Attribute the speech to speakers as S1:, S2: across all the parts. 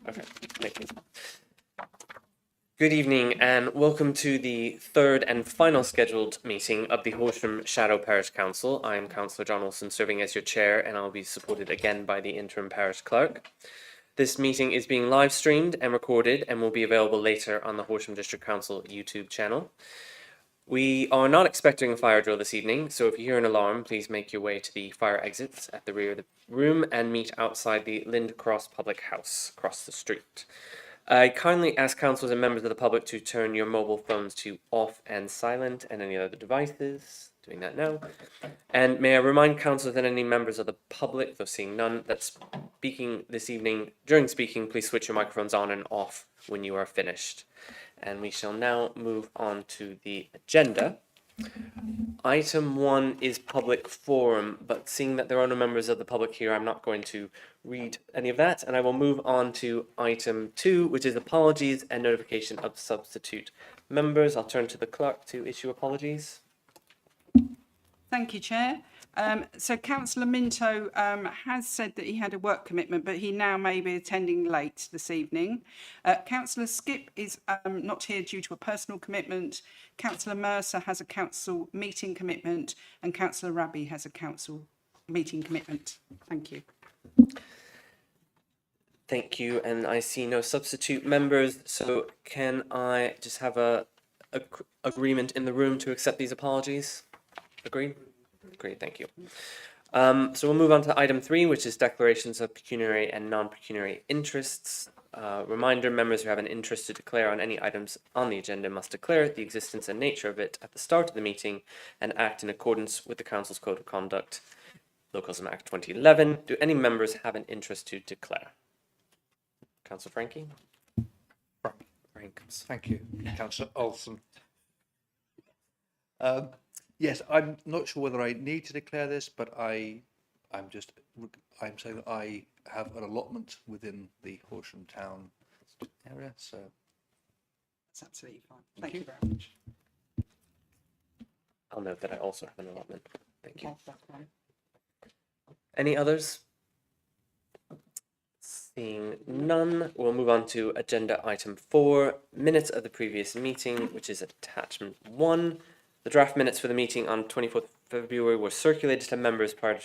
S1: Okay, thank you. Good evening and welcome to the third and final scheduled meeting of the Horsham Shadow Parish Council. I am Councillor John Olson, serving as your chair, and I'll be supported again by the interim parish clerk. This meeting is being live streamed and recorded and will be available later on the Horsham District Council YouTube channel. We are not expecting a fire drill this evening, so if you hear an alarm, please make your way to the fire exits at the rear of the room and meet outside the Lind Cross Public House across the street. I kindly ask councillors and members of the public to turn your mobile phones to off and silent and any other devices. Doing that now. And may I remind councillors and any members of the public, though seeing none, that speaking this evening, during speaking, please switch your microphones on and off when you are finished. And we shall now move on to the agenda. Item 1 is public forum, but seeing that there are no members of the public here, I'm not going to read any of that, and I will move on to item 2, which is apologies and notification of substitute members. I'll turn to the clerk to issue apologies.
S2: Thank you, Chair. So Councillor Minto has said that he had a work commitment, but he now may be attending late this evening. Councillor Skip is not here due to a personal commitment. Councillor Mercer has a council meeting commitment, and Councillor Raby has a council meeting commitment. Thank you.
S1: Thank you, and I see no substitute members, so can I just have a agreement in the room to accept these apologies? Agreed? Great, thank you. So we'll move on to item 3, which is declarations of pecuniary and non-pecuniary interests. Reminder, members who have an interest to declare on any items on the agenda must declare the existence and nature of it at the start of the meeting and act in accordance with the Council's Code of Conduct, Localism Act 2011. Do any members have an interest to declare? Councillor Frankie? Frank.
S3: Thank you, Councillor Olson. Yes, I'm not sure whether I need to declare this, but I'm saying that I have an allotment within the Horsham town area, so
S2: That's absolutely fine. Thank you very much.
S1: I'll note that I also have an allotment. Thank you.
S2: Oh, that's fine.
S1: Any others? Seeing none, we'll move on to agenda item 4, minutes of the previous meeting, which is attachment 1. The draft minutes for the meeting on 24th February were circulated to members prior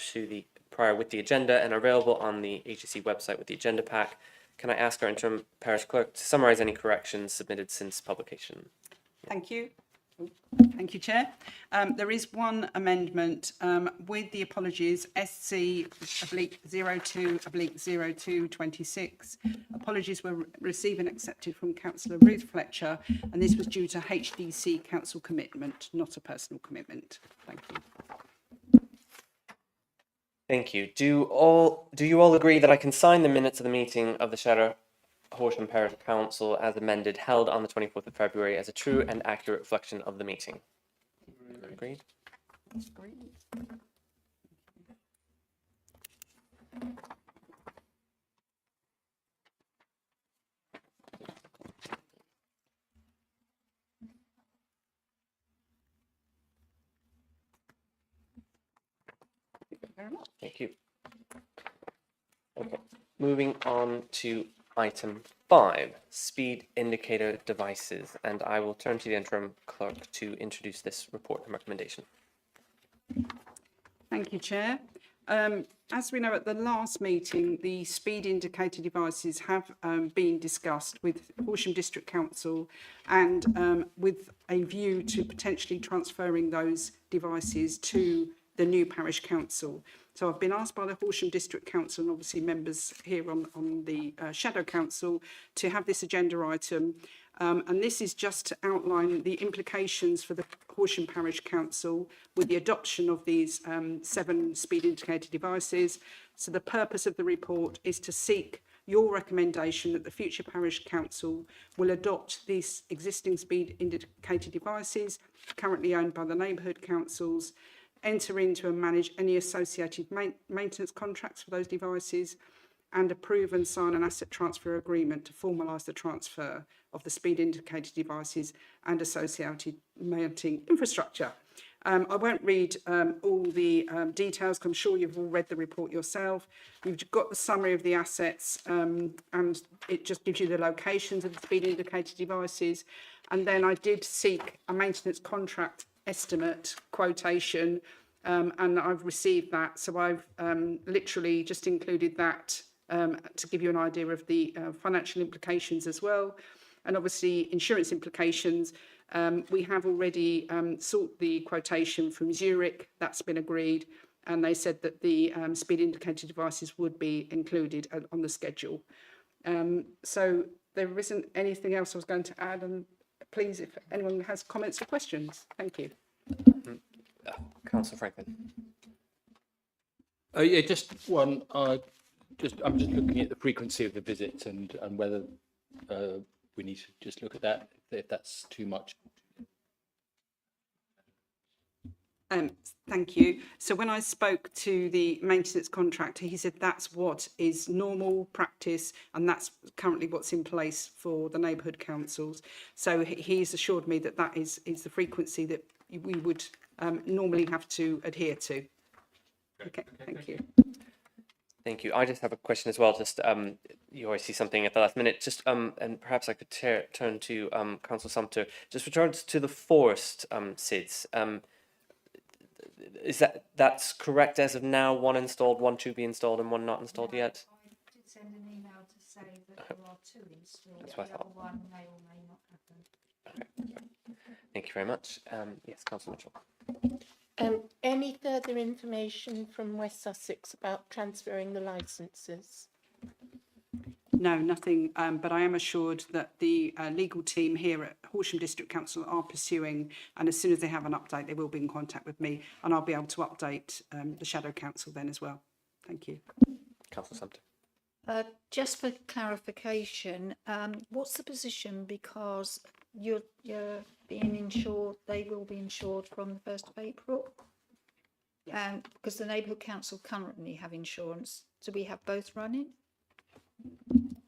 S1: with the agenda and are available on the HEC website with the agenda pack. Can I ask our interim parish clerk to summarise any corrections submitted since publication?
S2: Thank you. Thank you, Chair. There is one amendment with the apologies SC/02/0226. Apologies were received and accepted from Councillor Ruth Fletcher, and this was due to HDC council commitment, not a personal commitment. Thank you.
S1: Thank you. Do you all agree that I can sign the minutes of the meeting of the Shadow Horsham Parish Council as amended, held on the 24th of February, as a true and accurate reflection of the meeting? Agreed?
S2: Agreed. Very much.
S1: Thank you. Okay, moving on to item 5, speed indicator devices, and I will turn to the interim clerk to introduce this report and recommendation.
S2: Thank you, Chair. As we know, at the last meeting, the speed indicator devices have been discussed with Horsham District Council and with a view to potentially transferring those devices to the new parish council. So I've been asked by the Horsham District Council and obviously members here on the Shadow Council to have this agenda item. And this is just to outline the implications for the Horsham Parish Council with the adoption of these 7 speed indicator devices. So the purpose of the report is to seek your recommendation that the future Parish Council will adopt these existing speed indicator devices currently owned by the neighbourhood councils, enter into and manage any associated maintenance contracts for those devices, and approve and sign an asset transfer agreement to formalise the transfer of the speed indicator devices and associated mounting infrastructure. I won't read all the details, 'cause I'm sure you've all read the report yourself. You've got the summary of the assets, and it just gives you the locations of the speed indicator devices. And then I did seek a maintenance contract estimate quotation, and I've received that. So I've literally just included that to give you an idea of the financial implications as well. And obviously insurance implications. We have already sought the quotation from Zurich. That's been agreed, and they said that the speed indicator devices would be included on the schedule. So there isn't anything else I was going to add, and please, if anyone has comments or questions. Thank you.
S1: Councillor Franklin.
S4: Yeah, just one. I'm just looking at the frequency of the visits and whether we need to just look at that if that's too much.
S2: Thank you. So when I spoke to the maintenance contractor, he said that's what is normal practice, and that's currently what's in place for the neighbourhood councils. So he's assured me that that is the frequency that we would normally have to adhere to. Okay, thank you.
S1: Thank you. I just have a question as well. Just you always see something at the last minute. Just and perhaps I could turn to Councillor Sumter. Just returns to the forest SIDS. Is that's correct as of now? One installed, one to be installed, and one not installed yet.
S5: I did send an email to say that there are 2 installed.
S1: That's what I
S5: The other
S1: thought.
S5: one may or may not happen.
S1: Thank you very much. Yes, Councillor Mitchell.
S6: Any further information from West Sussex about transferring the licences?
S2: No, nothing, but I am assured that the legal team here at Horsham District Council are pursuing, and as soon as they have an update, they will be in contact with me, and I'll be able to update the Shadow Council then as well. Thank you.
S1: Councillor Sumter.
S5: Just for clarification, what's the position? Because you're being insured, they will be insured from the 1st of April. Because the neighbourhood council currently have insurance. Do we have both running?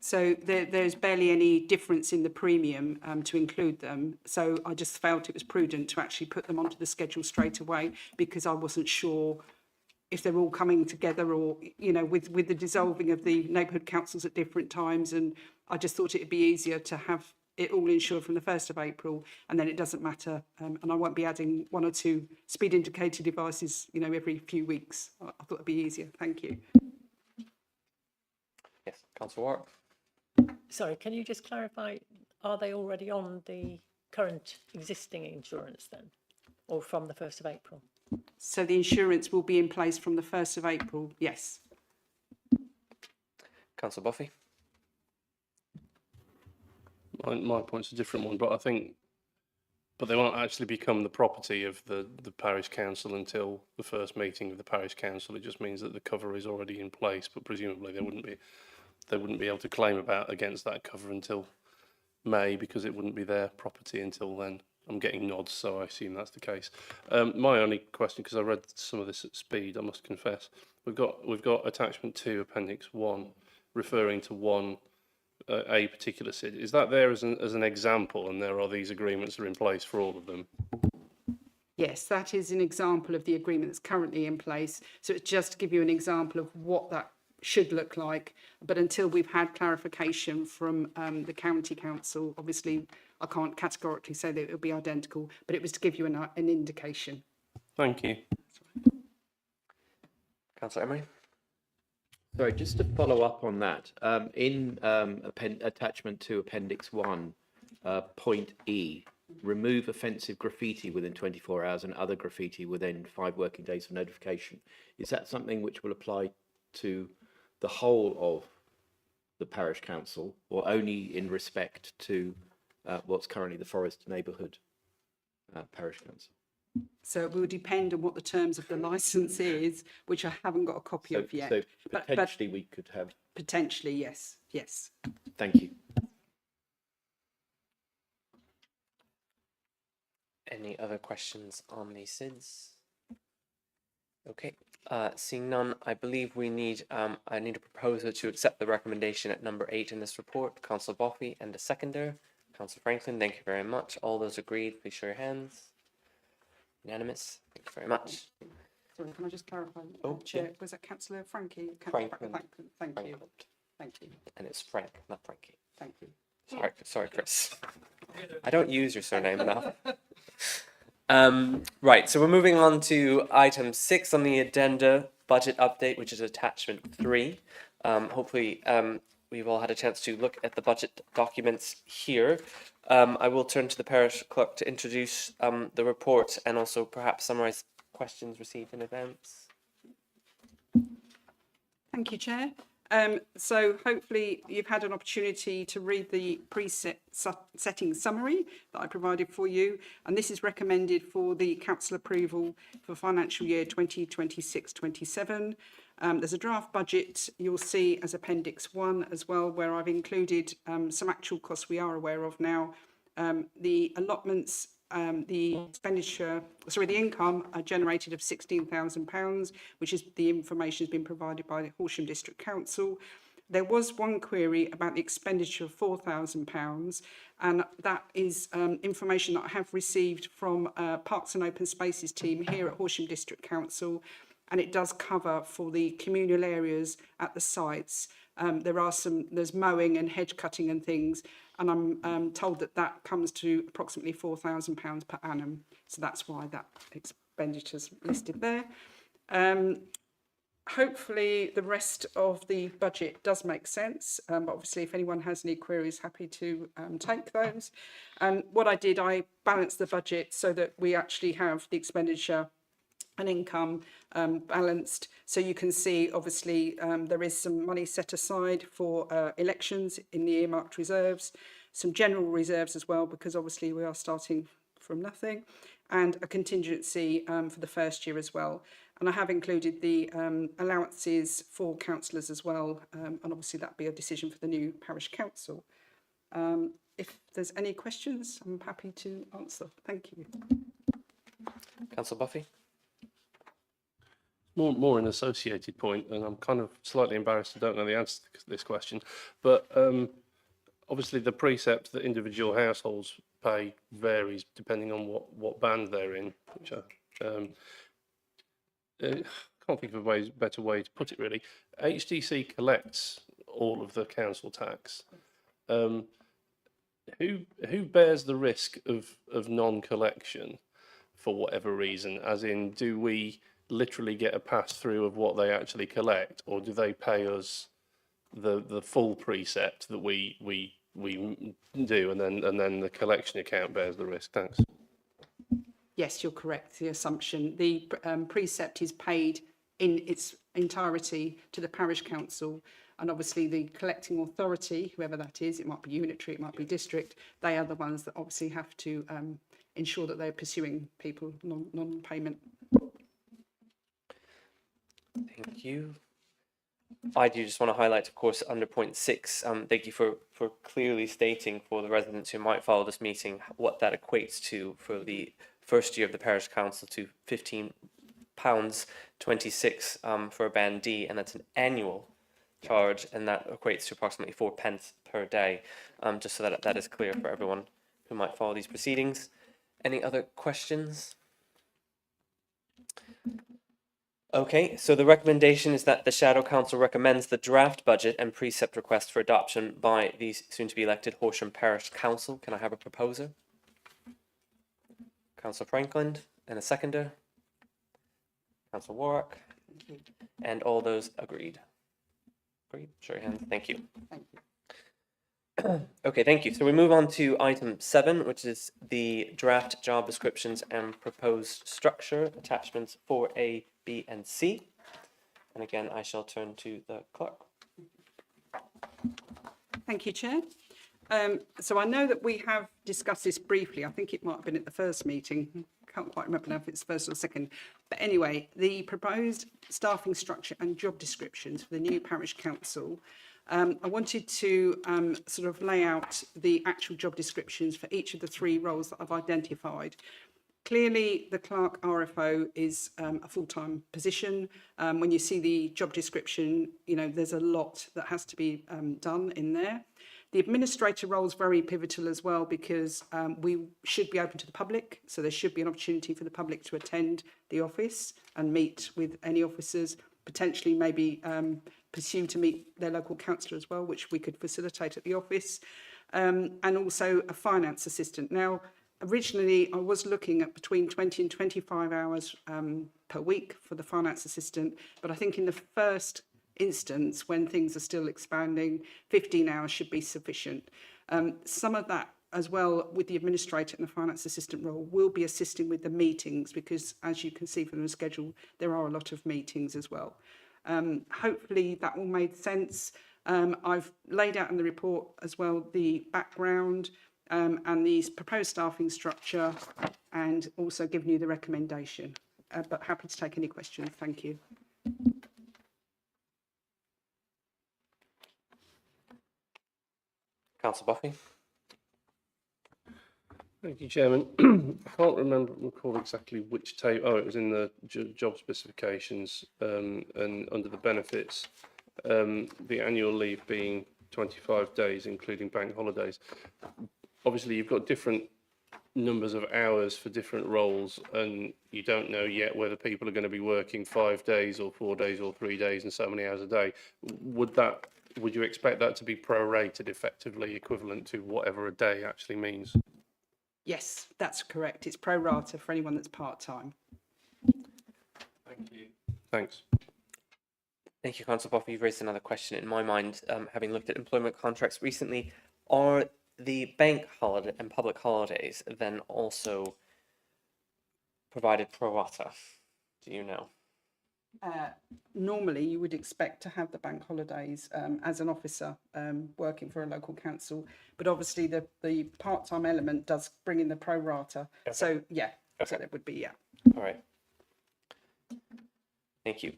S2: So there's barely any difference in the premium to include them. So I just felt it was prudent to actually put them onto the schedule straight away, because I wasn't sure if they're all coming together or, you know, with the dissolving of the neighbourhood councils at different times. And I just thought it'd be easier to have it all insured from the 1st of April, and then it doesn't matter. And I won't be adding 1 or 2 speed indicator devices, you know, every few weeks. I thought it'd be easier. Thank you.
S1: Yes, Councillor Warwick.
S7: Sorry, can you just clarify, are they already on the current existing insurance then, or from the 1st of April?
S2: So the insurance will be in place from the 1st of April, yes.
S1: Councillor Buffy.
S8: My point's a different one, but I think, but they won't actually become the property of the parish council until the first meeting of the parish council. It just means that the cover is already in place, but presumably they wouldn't be able to claim against that cover until May, because it wouldn't be their property until then. I'm getting nods, so I assume that's the case. My only question, because I read some of this at speed, I must confess, we've got attachment 2, appendix 1, referring to a particular SID. Is that there as an example, and there are these agreements that are in place for all of them?
S2: Yes, that is an example of the agreement that's currently in place. So it's just to give you an example of what that should look like. But until we've had clarification from the county council, obviously I can't categorically say that it will be identical, but it was to give you an indication.
S8: Thank you.
S1: Councillor Emery.
S9: Sorry, just to follow up on that, in attachment to Appendix 1, point E, remove offensive graffiti within 24 hours and other graffiti within 5 working days of notification. Is that something which will apply to the whole of the parish council, or only in respect to what's currently the Forest Neighbourhood Parish Council?
S2: So it will depend on what the terms of the licence is, which I haven't got a copy of yet.
S9: So
S2: But
S9: potentially we could have...
S2: potentially, yes, yes.
S9: Thank you.
S1: Any other questions on the SIDS? Okay, seeing none, I believe we need, I need a proposer to accept the recommendation at number 8 in this report, Councillor Boffey, and a seconder, Councillor Franklin. Thank you very much. All those agreed, please show your hands. Unanimous. Thank you very much.
S2: Sorry, can I just clarify?
S1: Oh,
S2: Chair, was that Councillor Frankie?
S1: Franklin.
S2: Thank you.
S1: Franklin.
S2: Thank you.
S1: And it's Frank, not Frankie.
S2: Thank you.
S1: Sorry, Chris. I don't use your surname enough. Right, so we're moving on to item 6 on the agenda, budget update, which is attachment 3. Hopefully, we've all had a chance to look at the budget documents here. I will turn to the parish clerk to introduce the report and also perhaps summarise questions received in advance.
S2: Thank you, Chair. So hopefully you've had an opportunity to read the setting summary that I provided for you, and this is recommended for the council approval for financial year 2026-27. There's a draft budget you'll see as Appendix 1 as well, where I've included some actual costs we are aware of now. The allotments, the income generated of £16,000, which is the information has been provided by the Horsham District Council. There was one query about the expenditure of £4,000, and that is information that I have received from Parks and Open Spaces team here at Horsham District Council, and it does cover for the communal areas at the sites. There's mowing and hedge cutting and things, and I'm told that comes to approximately £4,000 per annum. So that's why that expenditure's listed there. Hopefully the rest of the budget does make sense, but obviously if anyone has any queries, happy to take those. And what I did, I balanced the budget so that we actually have the expenditure and income balanced. So you can see, obviously, there is some money set aside for elections in the earmarked reserves, some general reserves as well, because obviously we are starting from nothing, and a contingency for the first year as well. And I have included the allowances for councillors as well, and obviously that'd be a decision for the new parish council. If there's any questions, I'm happy to answer. Thank you.
S1: Councillor Buffy?
S8: More an associated point, and I'm kind of slightly embarrassed I don't know the answer to this question, but obviously the precept that individual households pay varies depending on what band they're in, which I can't think of a better way to put it really. HDC collects all of the council tax. Who bears the risk of non-collection for whatever reason? As in, do we literally get a pass through of what they actually collect, or do they pay us the full precept that we do, and then the collection account bears the risk? Thanks.
S2: Yes, you're correct. The assumption, the precept is paid in its entirety to the parish council, and obviously the collecting authority, whoever that is, it might be unitary, it might be district, they are the ones that obviously have to ensure that they're pursuing people non-payment.
S1: Thank you. I do just want to highlight, of course, under point 6, thank you for clearly stating for the residents who might follow this meeting what that equates to for the first year of the parish council to £15.26 for a band D, and that's an annual charge, and that equates to approximately 4 pence per day, just so that that is clear for everyone who might follow these proceedings. Any other questions? Okay, so the recommendation is that the Shadow Council recommends the draft budget and precept request for adoption by the soon-to-be elected Horsham Parish Council. Can I have a proposer? Councillor Franklin, and a seconder? Councillor Warwick, and all those agreed? Agreed, show your hands, thank you.
S2: Thank you.
S1: Okay, thank you. So we move on to item 7, which is the draft job descriptions and proposed structure, attachments 4A, B, and C. And again, I shall turn to the clerk.
S2: Thank you, Chair. So I know that we have discussed this briefly. I think it might have been at the first meeting. Can't quite remember now if it's first or second. But anyway, the proposed staffing structure and job descriptions for the new parish council. I wanted to sort of lay out the actual job descriptions for each of the 3 roles that I've identified. Clearly, the clerk RFO is a full-time position. When you see the job description, you know, there's a lot that has to be done in there. The administrator role is very pivotal as well, because we should be open to the public, so there should be an opportunity for the public to attend the office and meet with any officers, potentially maybe pursue to meet their local councillor as well, which we could facilitate at the office, and also a finance assistant. Now, originally I was looking at between 20 and 25 hours per week for the finance assistant, but I think in the first instance, when things are still expanding, 15 hours should be sufficient. Some of that as well with the administrator and the finance assistant role will be assisting with the meetings, because as you can see from the schedule, there are a lot of meetings as well. Hopefully that all made sense. I've laid out in the report as well the background and the proposed staffing structure, and also given you the recommendation. But happy to take any questions. Thank you.
S1: Councillor Buffy.
S8: Thank you, Chairman. I can't recall exactly which table. Oh, it was in the job specifications and under the benefits, the annual leave being 25 days, including bank holidays. Obviously, you've got different numbers of hours for different roles, and you don't know yet whether people are going to be working 5 days or 4 days or 3 days and so many hours a day. Would you expect that to be prorated, effectively equivalent to whatever a day actually means?
S2: Yes, that's correct. It's pro rata for anyone that's part-time.
S8: Thank you. Thanks.
S1: Thank you, Councillor Buffy. You've raised another question in my mind. Having looked at employment contracts recently, are the bank holiday and public holidays then also provided pro rata? Do you know?
S2: Normally, you would expect to have the bank holidays as an officer working for a local council, but obviously the part-time element does bring in the pro rata.
S1: Okay.
S2: So yeah,
S1: Okay.
S2: so that would be, yeah.
S1: All right. Thank you.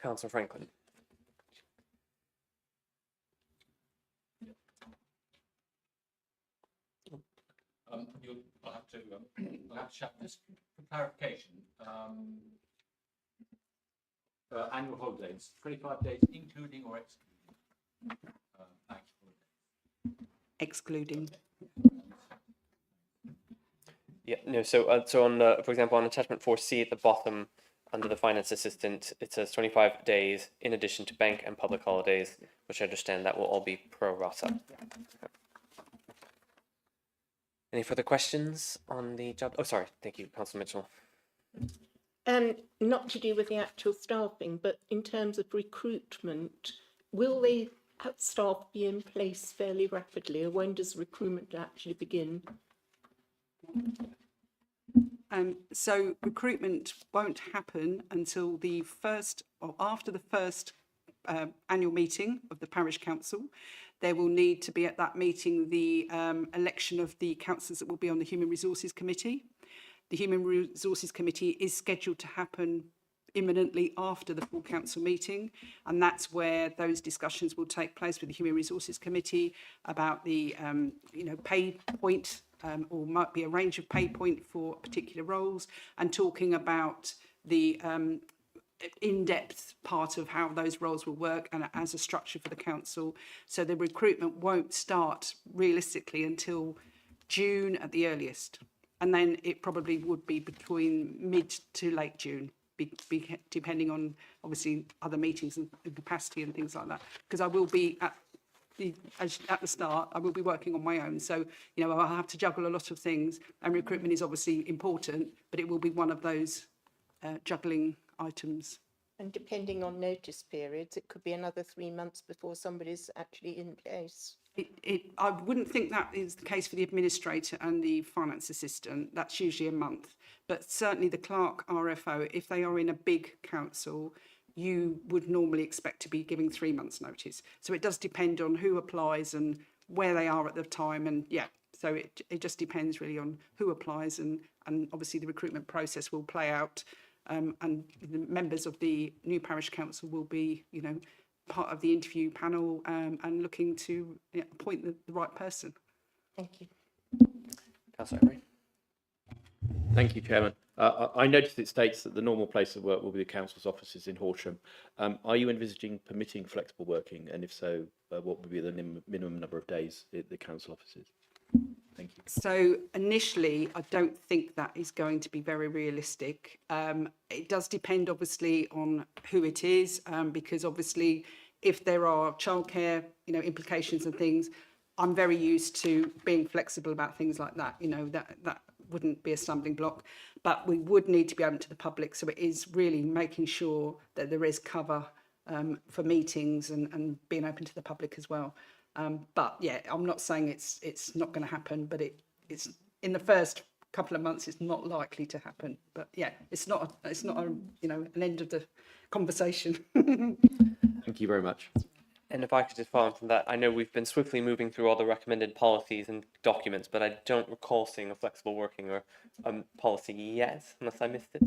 S1: Councillor Franklin.
S4: I'll have to shout just for clarification. Annual holidays, 25 days, including or excluding bank holidays?
S2: Excluding.
S1: Yeah, no, so so on, for example, on attachment 4C at the bottom, under the finance assistant, it says 25 days in addition to bank and public holidays, which I understand that will all be pro rata. Any further questions on the job? Oh, sorry. Thank you, Councillor Mitchell.
S6: Not to do with the actual staffing, but in terms of recruitment, will the staff be in place fairly rapidly, or when does recruitment actually begin?
S2: So recruitment won't happen until the first, or after the first annual meeting of the parish council. There will need to be at that meeting the election of the councillors that will be on the Human Resources Committee. The Human Resources Committee is scheduled to happen imminently after the full council meeting, and that's where those discussions will take place with the Human Resources Committee about the pay point, or might be a range of pay point for particular roles, and talking about the in-depth part of how those roles will work and as a structure for the council. So the recruitment won't start realistically until June at the earliest, and then it probably would be between mid to late June, depending on obviously other meetings and capacity and things like that, because I will be at the start, I will be working on my own, so I'll have to juggle a lot of things, and recruitment is obviously important, but it will be one of those juggling items.
S6: And depending on notice periods, it could be another 3 months before somebody's actually in place.
S2: I wouldn't think that is the case for the administrator and the finance assistant. That's usually a month, but certainly the clerk RFO, if they are in a big council, you would normally expect to be giving 3 months notice. So it does depend on who applies and where they are at the time, and so it just depends really on who applies, and obviously the recruitment process will play out, and the members of the new parish council will be part of the interview panel, and looking to appoint the right person.
S6: Thank you.
S1: Councillor Emery.
S9: Thank you, Chairman. I noticed it states that the normal place of work will be the council's offices in Horsham. Are you envisaging permitting flexible working? And if so, what would be the minimum number of days at the council offices? Thank you.
S2: So initially, I don't think that is going to be very realistic. It does depend obviously on who it is, because obviously if there are childcare, implications and things, I'm very used to being flexible about things like that. That wouldn't be a stumbling block, but we would need to be open to the public. So it is really making sure that there is cover for meetings and being open to the public as well. But yeah, I'm not saying it's not going to happen, but it's in the first couple of months it's not likely to happen. But yeah, it's not an end of the conversation.
S9: Thank you very much.
S1: And if I could just follow on from that, I know we've been swiftly moving through all the recommended policies and documents, but I don't recall seeing a flexible working or policy yet, unless I missed it.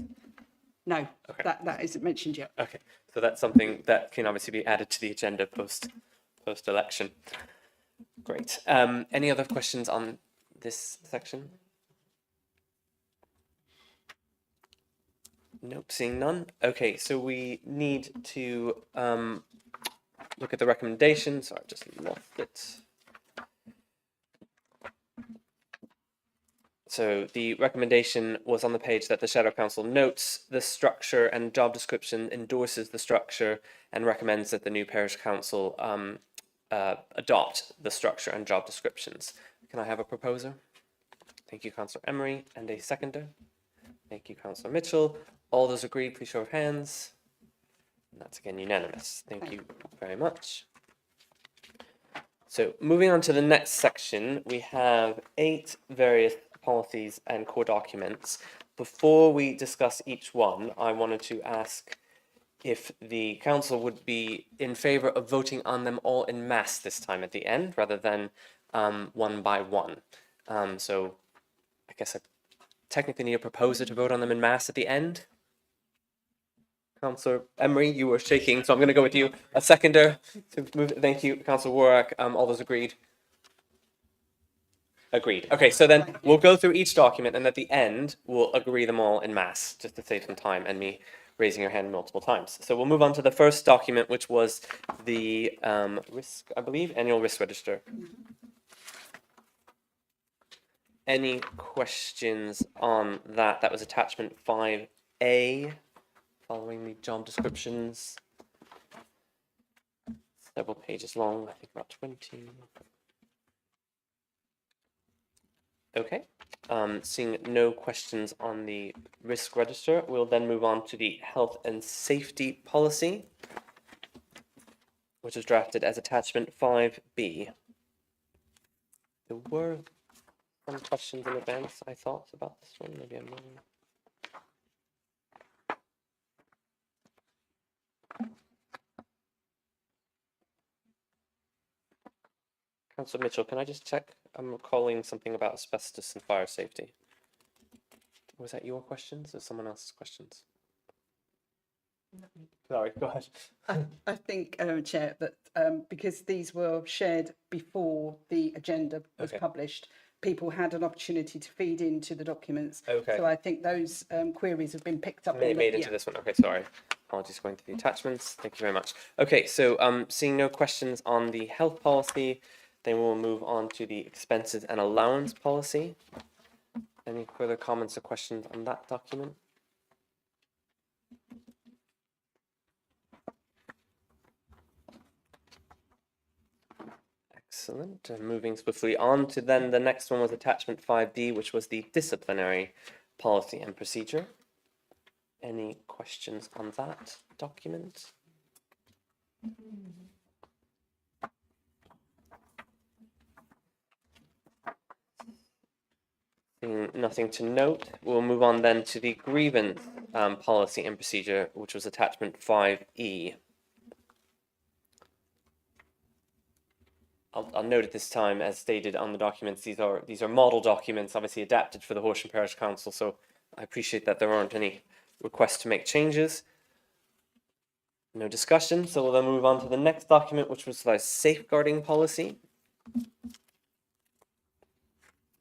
S2: No,
S1: Okay.
S2: that isn't mentioned yet.
S1: Okay, so that's something that can obviously be added to the agenda post election. Great. Any other questions on this section? Nope, seeing none. Okay, so we need to look at the recommendation. Sorry, I just lost it. So the recommendation was on the page that the Shadow Council notes the structure and job description, endorses the structure, and recommends that the new Parish Council adopt the structure and job descriptions. Can I have a proposer? Thank you, Councillor Emery, and a seconder. Thank you, Councillor Mitchell. All those agreed, please show of hands. And that's again unanimous. Thank you very much. So moving on to the next section, we have 8 various policies and core documents. Before we discuss each one, I wanted to ask if the council would be in favour of voting on them all in mass this time at the end, rather than one by one. So I guess I technically need a proposer to vote on them in mass at the end. Councillor Emery, you were shaking, so I'm going to go with you. A seconder to move. Thank you, Councillor Warwick. All those agreed? Agreed. Okay, so then we'll go through each document, and at the end, we'll agree them all in mass, just to save some time and me raising your hand multiple times. So we'll move on to the first document, which was the risk, I believe, annual risk register. Any questions on that? That was attachment 5A, following the job descriptions. Several pages long, I think about 20. Okay, seeing no questions on the risk register, we'll then move on to the health and safety policy, which was drafted as attachment 5B. There were some questions in advance, I thought, about this one. Maybe I'm wrong. Councillor Mitchell, can I just check? I'm recalling something about asbestos and fire safety. Was that your questions or someone else's questions? Sorry, go ahead.
S2: I think, Chair, that because these were shared before the agenda was
S1: Okay.
S2: published, people had an opportunity to feed into the documents.
S1: Okay.
S2: So I think those queries have been picked up.
S1: Made into this one. Okay, sorry. Apologies going through the attachments. Thank you very much. Okay, so seeing no questions on the health policy, then we'll move on to the expenses and allowance policy. Any further comments or questions on that document? Excellent. And moving swiftly on to then the next one was attachment 5D, which was the disciplinary policy and procedure. Any questions on that document? Seeing nothing to note, we'll move on then to the grievance policy and procedure, which was attachment 5E. I'll note at this time, as stated on the documents, these are model documents, obviously adapted for the Horsham Parish Council, so I appreciate that there aren't any requests to make changes. No discussion, so we'll then move on to the next document, which was the safeguarding policy.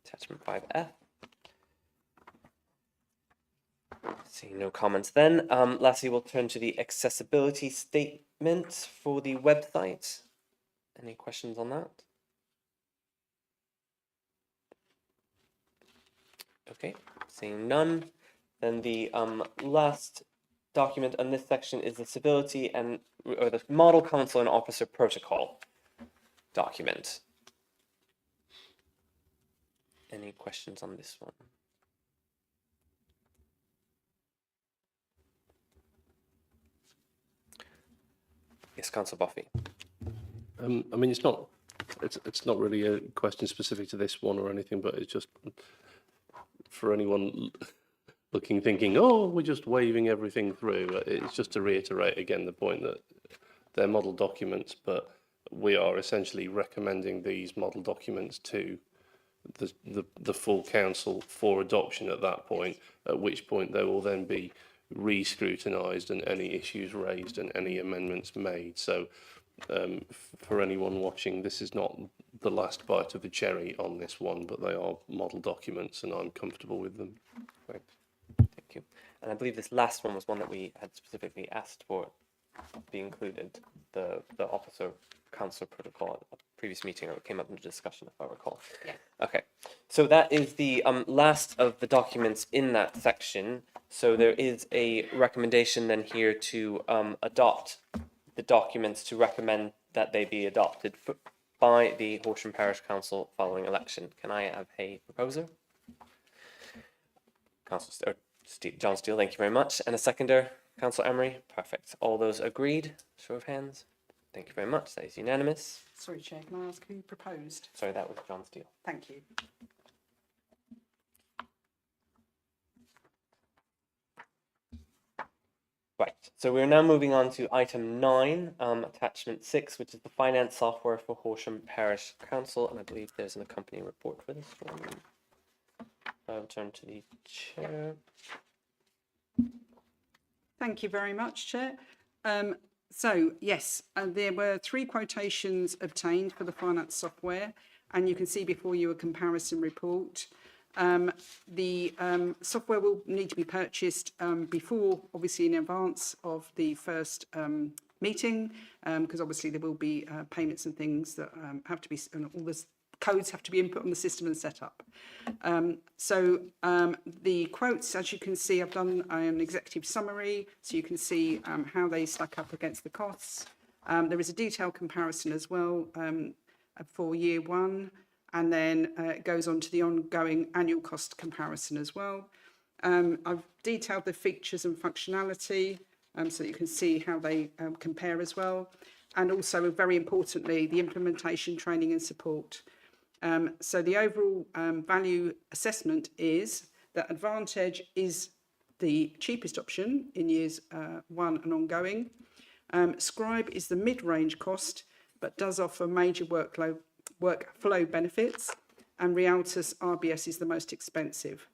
S1: Attachment 5F. Seeing no comments then. Lastly, we'll turn to the accessibility statement for the website. Any questions on that? Okay, seeing none. Then the last document on this section is the civility or the model council and officer protocol document. Any questions on this one? Yes, Councillor Buffy.
S8: I mean, it's not really a question specific to this one or anything, but it's just for anyone thinking, oh, we're just waving everything through. It's just to reiterate again the point that they're model documents, but we are essentially recommending these model documents to the full council for adoption at that point, at which point they will then be re-scrutinised and any issues raised and any amendments made. So for anyone watching, this is not the last bite of the cherry on this one, but they are model documents and I'm comfortable with them.
S1: Great, thank you. And I believe this last one was one that we had specifically asked for be included, the officer council protocol at a previous meeting, or it came up in the discussion if I recall.
S2: Yeah.
S1: Okay, so that is the last of the documents in that section. So there is a recommendation then here to adopt the documents to recommend that they be adopted by the Horsham Parish Council following election. Can I have a proposer? Councillor John Steele, thank you very much. And a seconder, Councillor Emery. Perfect. All those agreed? Show of hands. Thank you very much. That is unanimous.
S2: Sorry, Chair, can I ask who proposed?
S1: Sorry, that was John Steele.
S2: Thank you.
S1: Right, so we're now moving on to item 9, attachment 6, which is the finance software for Horsham Parish Council, and I believe there's an accompanying report for this one. I'll turn to the chair.
S2: Thank you very much, Chair. So, yes, there were 3 quotations obtained for the finance software, and you can see before you a comparison report. The software will need to be purchased before, obviously in advance of the first meeting, because obviously there will be payments and things that have to be, and all the codes have to be input on the system and set up. So the quotes, as you can see, I've done an executive summary, so you can see how they stack up against the costs. There is a detailed comparison as well for year 1. And then it goes on to the ongoing annual cost comparison as well. I've detailed the features and functionality so that you can see how they compare as well. And also, very importantly, the implementation, training and support. So the overall value assessment is that Advantage is the cheapest option in years 1 and ongoing. Scribe is the mid-range cost, but does offer major workflow benefits, and Rialtus RBS is the most expensive.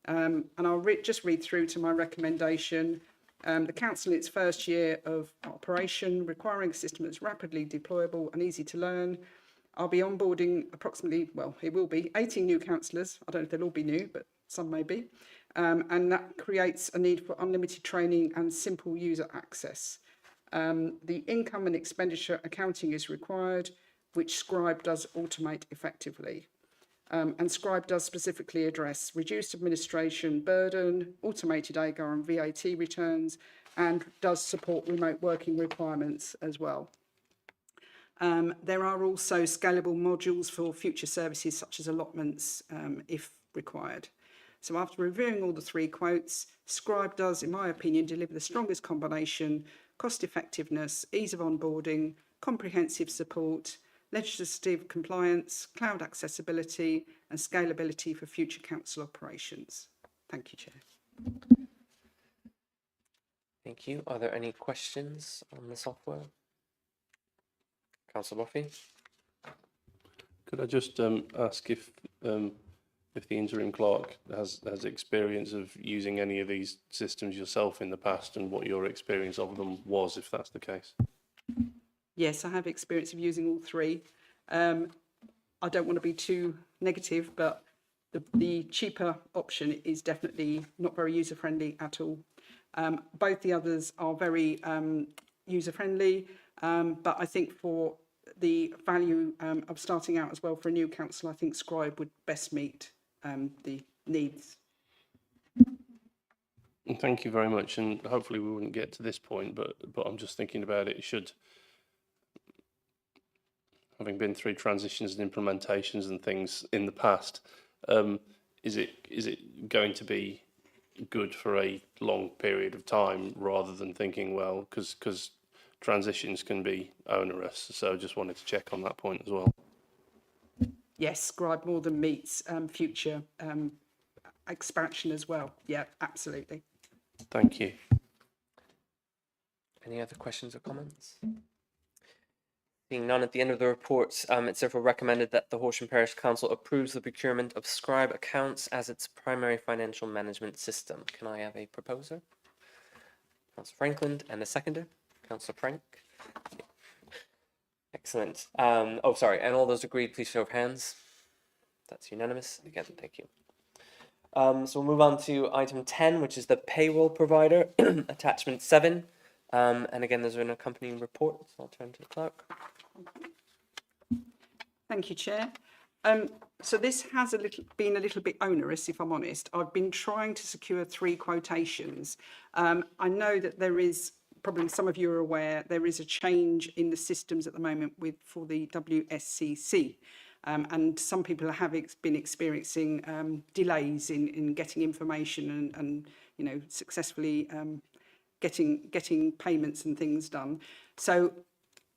S2: And I'll just read through to my recommendation. The council in its first year of operation, requiring a system that's rapidly deployable and easy to learn. I'll be onboarding approximately, well, it will be 18 new councillors. I don't know if they'll all be new, but some may be. And that creates a need for unlimited training and simple user access. The income and expenditure accounting is required, which Scribe does automate effectively. And Scribe does specifically address reduced administration burden, automated AGAR and VAT returns, and does support remote working requirements as well. There are also scalable modules for future services such as allotments if required. So after reviewing all the 3 quotes, Scribe does, in my opinion, deliver the strongest combination: cost effectiveness, ease of onboarding, comprehensive support, legislative compliance, cloud accessibility and scalability for future council operations. Thank you, Chair.
S1: Thank you. Are there any questions on the software? Councillor Buffy?
S8: Could I just ask if the interim clerk has experience of using any of these systems yourself in the past, and what your experience of them was, if that's the case?
S2: Yes, I have experience of using all 3. I don't want to be too negative, but the cheaper option is definitely not very user-friendly at all. Both the others are very user-friendly, but I think for the value of starting out as well for a new council, I think Scribe would best meet the needs.
S8: And thank you very much. And hopefully we wouldn't get to this point, but I'm just thinking about it. Should, having been through transitions and implementations and things in the past, is it going to be good for a long period of time rather than thinking, well, because transitions can be onerous. So I just wanted to check on that point as well.
S2: Yes, Scribe more than meets future expansion as well. Yeah, absolutely.
S8: Thank you.
S1: Any other questions or comments? Seeing none at the end of the reports, it's therefore recommended that the Horsham Parish Council approves the procurement of Scribe accounts as its primary financial management system. Can I have a proposer? Councillor Franklin, and a seconder? Councillor Frank. Excellent. And all those agreed, please show of hands. That's unanimous. Again, thank you. So we'll move on to item 10, which is the payroll provider, attachment 7. And again, there's an accompanying report, so I'll turn to the clerk.
S2: Thank you, Chair. So this has been a little bit onerous, if I'm honest. I've been trying to secure 3 quotations. I know that there is, probably some of you are aware, there is a change in the systems at the moment for the WSCC. And some people have been experiencing delays in getting information and you know, successfully getting payments and things done. So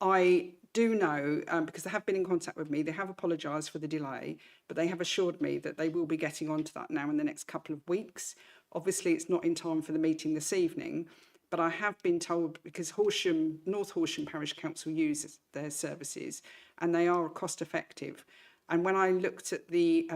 S2: I do know, because they have been in contact with me, they have apologised for the delay, but they have assured me that they will be getting onto that now in the next couple of weeks. Obviously, it's not in time for the meeting this evening, but I have been told, because North Horsham Parish Council uses their services and they are cost effective. And when I looked at the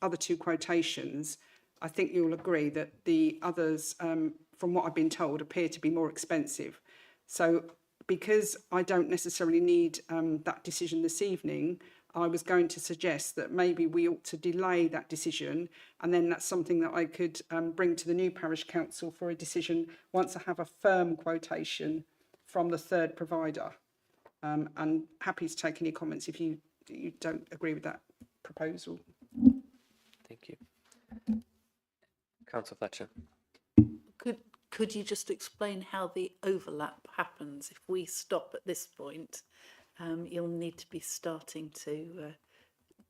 S2: other 2 quotations, I think you'll agree that the others, from what I've been told, appear to be more expensive. So because I don't necessarily need that decision this evening, I was going to suggest that maybe we ought to delay that decision, and then that's something that I could bring to the new parish council for a decision once I have a firm quotation from the 3rd provider. And happy to take any comments if you don't agree with that proposal.
S1: Thank you. Councillor Fletcher.
S10: Could you just explain how the overlap happens? If we stop at this point, you'll need to be starting to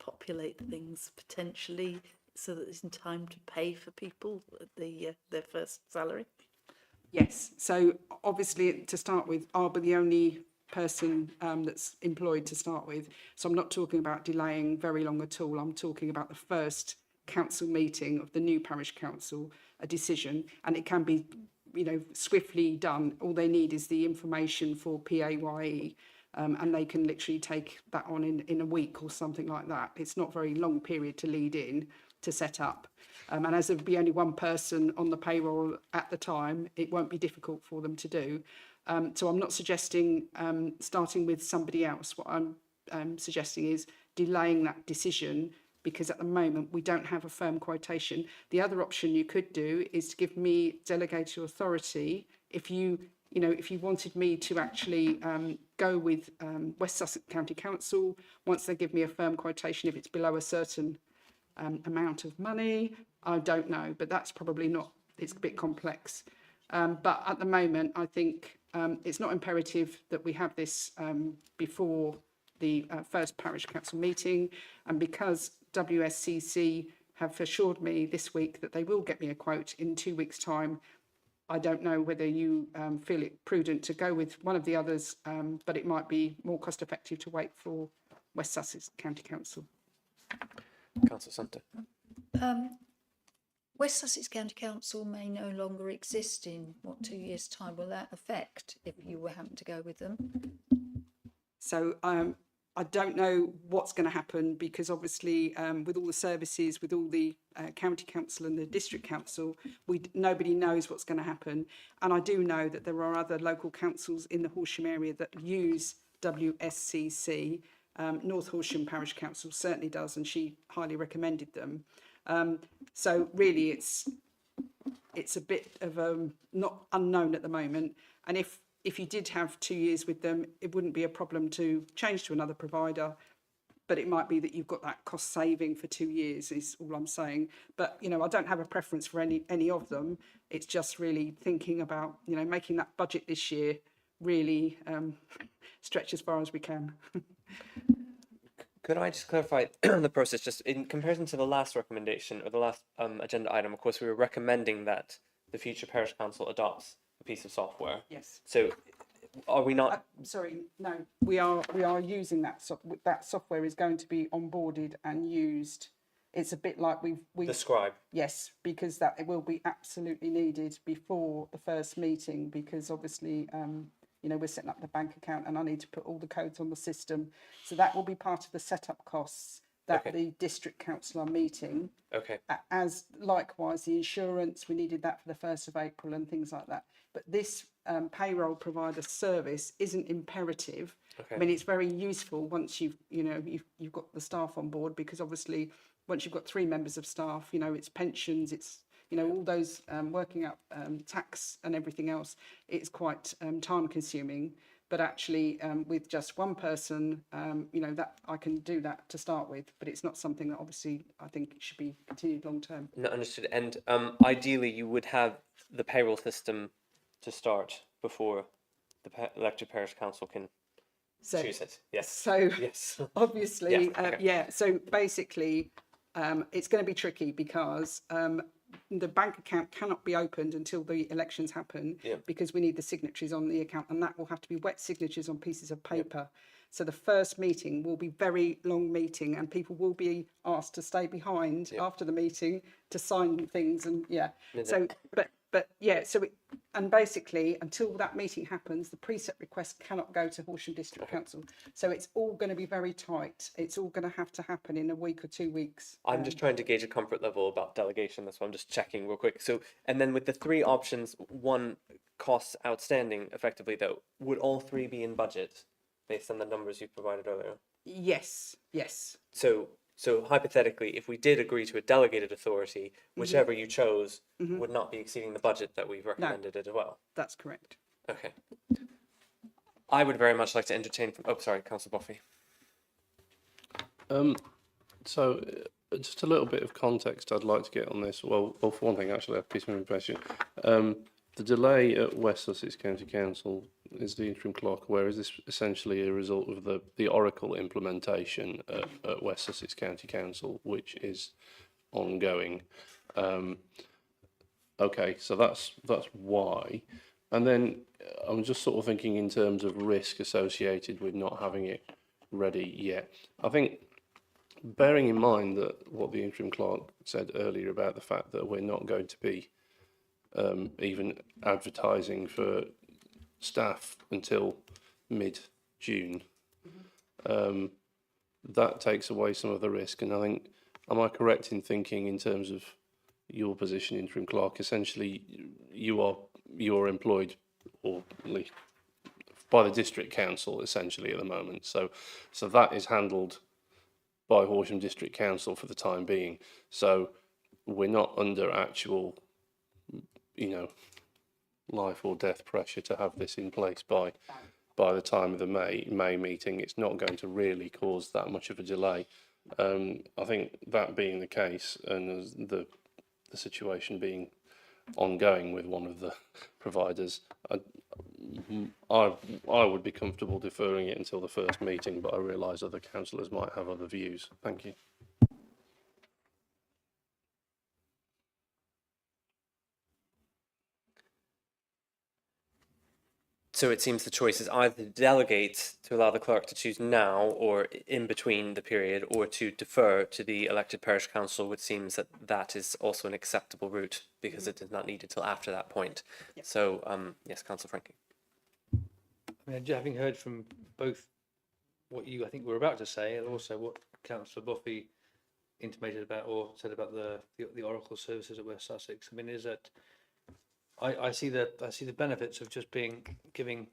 S10: populate things potentially so that it's in time to pay for people their first salary.
S2: Yes, so obviously to start with, I'll be the only person that's employed to start with. So I'm not talking about delaying very long at all. I'm talking about the first council meeting of the new parish council, a decision, and it can be, you know, swiftly done. All they need is the information for PAYE, and they can literally take that on in a week or something like that. It's not a very long period to lead in to set up. And as there'll be only one person on the payroll at the time, it won't be difficult for them to do. So I'm not suggesting starting with somebody else. What I'm suggesting is delaying that decision, because at the moment we don't have a firm quotation. The other option you could do is to give me delegated authority. If you wanted me to actually go with West Sussex County Council, once they give me a firm quotation, if it's below a certain amount of money, I don't know, but that's probably not, it's a bit complex. But at the moment, I think it's not imperative that we have this before the first parish council meeting, and because WSCC have assured me this week that they will get me a quote in 2 weeks' time, I don't know whether you feel it prudent to go with one of the others, but it might be more cost effective to wait for West Sussex County Council.
S1: Councillor Sumter.
S5: West Sussex County Council may no longer exist in, 2 years' time? Will that affect if you were having to go with them?
S2: So I don't know what's going to happen, because obviously with all the services, with all the county council and the district council, nobody knows what's going to happen. And I do know that there are other local councils in the Horsham area that use WSCC. North Horsham Parish Council certainly does, and she highly recommended them. So really it's a bit of not unknown at the moment. And if you did have 2 years with them, it wouldn't be a problem to change to another provider. But it might be that you've got that cost saving for 2 years is all I'm saying. But, you know, I don't have a preference for any of them. It's just really thinking about, you know, making that budget this year really stretch as far as we can.
S1: Could I just clarify the process, just in comparison to the last recommendation or the last agenda item? Of course, we were recommending that the future parish council adopts a piece of software.
S2: Yes.
S1: So, are we not?
S2: Sorry, no, we are using that. That software is going to be onboarded and used. It's a bit like we
S1: The scribe.
S2: Yes, because that it will be absolutely needed before the first meeting, because obviously you know, we're setting up the bank account and I need to put all the codes on the system. So that will be part of the setup costs that
S1: Okay.
S2: the district council are meeting.
S1: Okay.
S2: As likewise, the insurance, we needed that for the 1st of April and things like that. But this payroll provider service isn't imperative.
S1: Okay.
S2: I mean, it's very useful once you've got the staff on board, because obviously once you've got 3 members of staff, you know, it's pensions, it's, you know, all those working out tax and everything else, it's quite time consuming. But actually with just one person, you know, that I can do that to start with, but it's not something that obviously I think should be continued long term.
S1: No, understood. And ideally, you would have the payroll system to start before the elected parish council can choose it. Yes.
S2: So
S1: Yes.
S2: obviously,
S1: Yeah, okay.
S2: So basically, it's going to be tricky because the bank account cannot be opened until the elections happen,
S1: Yeah.
S2: because we need the signatories on the account, and that will have to be wet signatures on pieces of paper. So the first meeting will be very long meeting, and people will be asked to stay behind after the meeting to sign things, and So, and basically, until that meeting happens, the precept request cannot go to Horsham District Council. So it's all going to be very tight. It's all going to have to happen in a week or 2 weeks.
S1: I'm just trying to gauge a comfort level about delegation. That's why I'm just checking real quick. So, and then with the 3 options, 1 costs outstanding, effectively though, would all 3 be in budget based on the numbers you provided earlier?
S2: Yes.
S1: So hypothetically, if we did agree to a delegated authority, whichever you chose would not be exceeding the budget that we've recommended as well.
S2: That's correct.
S1: Okay. I would very much like to entertain. Councillor Buffy.
S8: So, just a little bit of context I'd like to get on this. Well, for one thing, actually, a piece of information. The delay at West Sussex County Council, is the interim clerk aware, is this essentially a result of the Oracle implementation at West Sussex County Council, which is ongoing? Okay, so that's why. And then I'm just sort of thinking in terms of risk associated with not having it ready yet. I think, bearing in mind that what the interim clerk said earlier about the fact that we're not going to be even advertising for staff until mid-June, that takes away some of the risk. And I think, am I correct in thinking, in terms of your position, interim clerk, essentially you are employed or by the district council essentially at the moment, so that is handled by Horsham District Council for the time being. So we're not under actual, life or death pressure to have this in place by the time of the May meeting. It's not going to really cause that much of a delay. I think that being the case, and the situation being ongoing with one of the providers, I would be comfortable deferring it until the first meeting, but I realise other councillors might have other views. Thank you.
S1: So it seems the choice is either to delegate to allow the clerk to choose now or in between the period, or to defer to the elected parish council, which seems that is also an acceptable route because it is not needed till after that point.
S2: Yep.
S1: So, yes, Councillor Frankie.
S3: I mean, having heard from both what you, I think, were about to say, and also what Councillor Buffy intimated about or said about the Oracle services at West Sussex, I mean, is that I see the benefits of just giving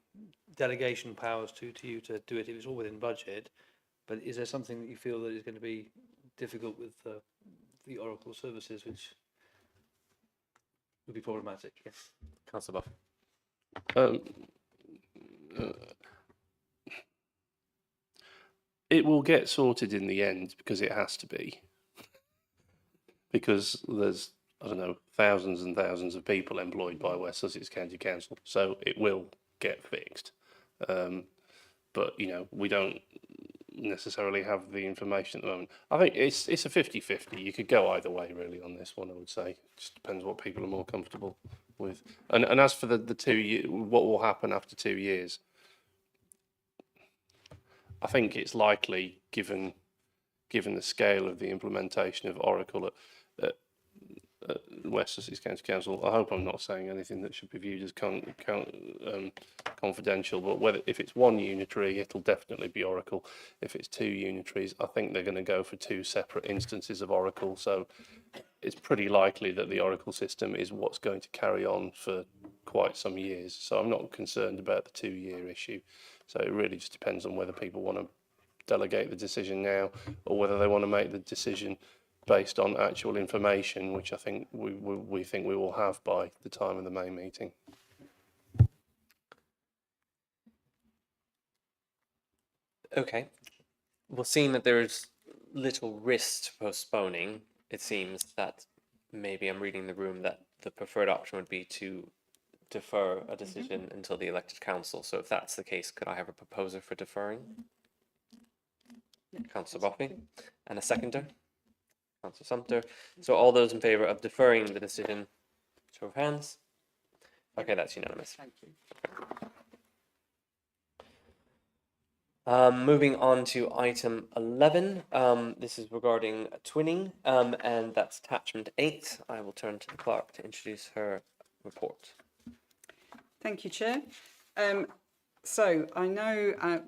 S3: delegation powers to you to do it if it's all within budget. But is there something that you feel that is going to be difficult with the Oracle services, which would be problematic, yes.
S1: Councillor Buff.
S8: Um, it will get sorted in the end because it has to be. Because there's, I don't know, thousands and thousands of people employed by West Sussex County Council, so it will get fixed. But, you know, we don't necessarily have the information at the moment. I think it's a 50-50. You could go either way, really, on this one, I would say. It just depends what people are more comfortable with. And as for the 2 year, what will happen after 2 years, I think it's likely, given the scale of the implementation of Oracle at West Sussex County Council. I hope I'm not saying anything that should be viewed as confidential, but if it's one unitary, it'll definitely be Oracle. If it's 2 unitaries, I think they're going to go for 2 separate instances of Oracle. So it's pretty likely that the Oracle system is what's going to carry on for quite some years. So I'm not concerned about the 2-year issue. So it really just depends on whether people want to delegate the decision now or whether they want to make the decision based on actual information, which I think we think we will have by the time of the May meeting.
S1: Okay. Well, seeing that there's little risk to postponing, it seems that maybe I'm reading the room that the preferred option would be to defer a decision until the elected council. So if that's the case, could I have a proposer for deferring? Councillor Buffy, and a seconder? Councillor Sumter. So all those in favour of deferring the decision, show of hands. Okay, that's unanimous.
S2: Thank you.
S1: Moving on to item 11. This is regarding twinning, and that's attachment 8. I will turn to the clerk to introduce her report.
S2: Thank you, Chair. So I know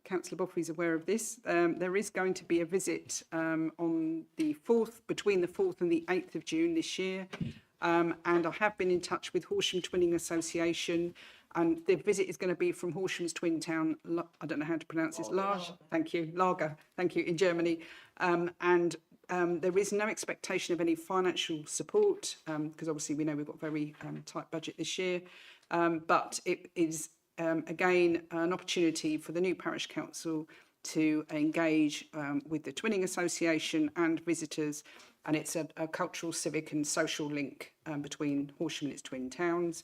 S2: Councillor Buffy is aware of this. There is going to be a visit on the 4th, between the 4th and the 8th of June this year. And I have been in touch with Horsham Twinning Association, and the visit is going to be from Horsham's twin town, I don't know how to pronounce this, thank you, Lager, thank you, in Germany. There is no expectation of any financial support, because obviously we know we've got a very tight budget this year, but it is again an opportunity for the new parish council to engage with the Twinning Association and visitors, and it's a cultural, civic and social link between Horsham and its twin towns.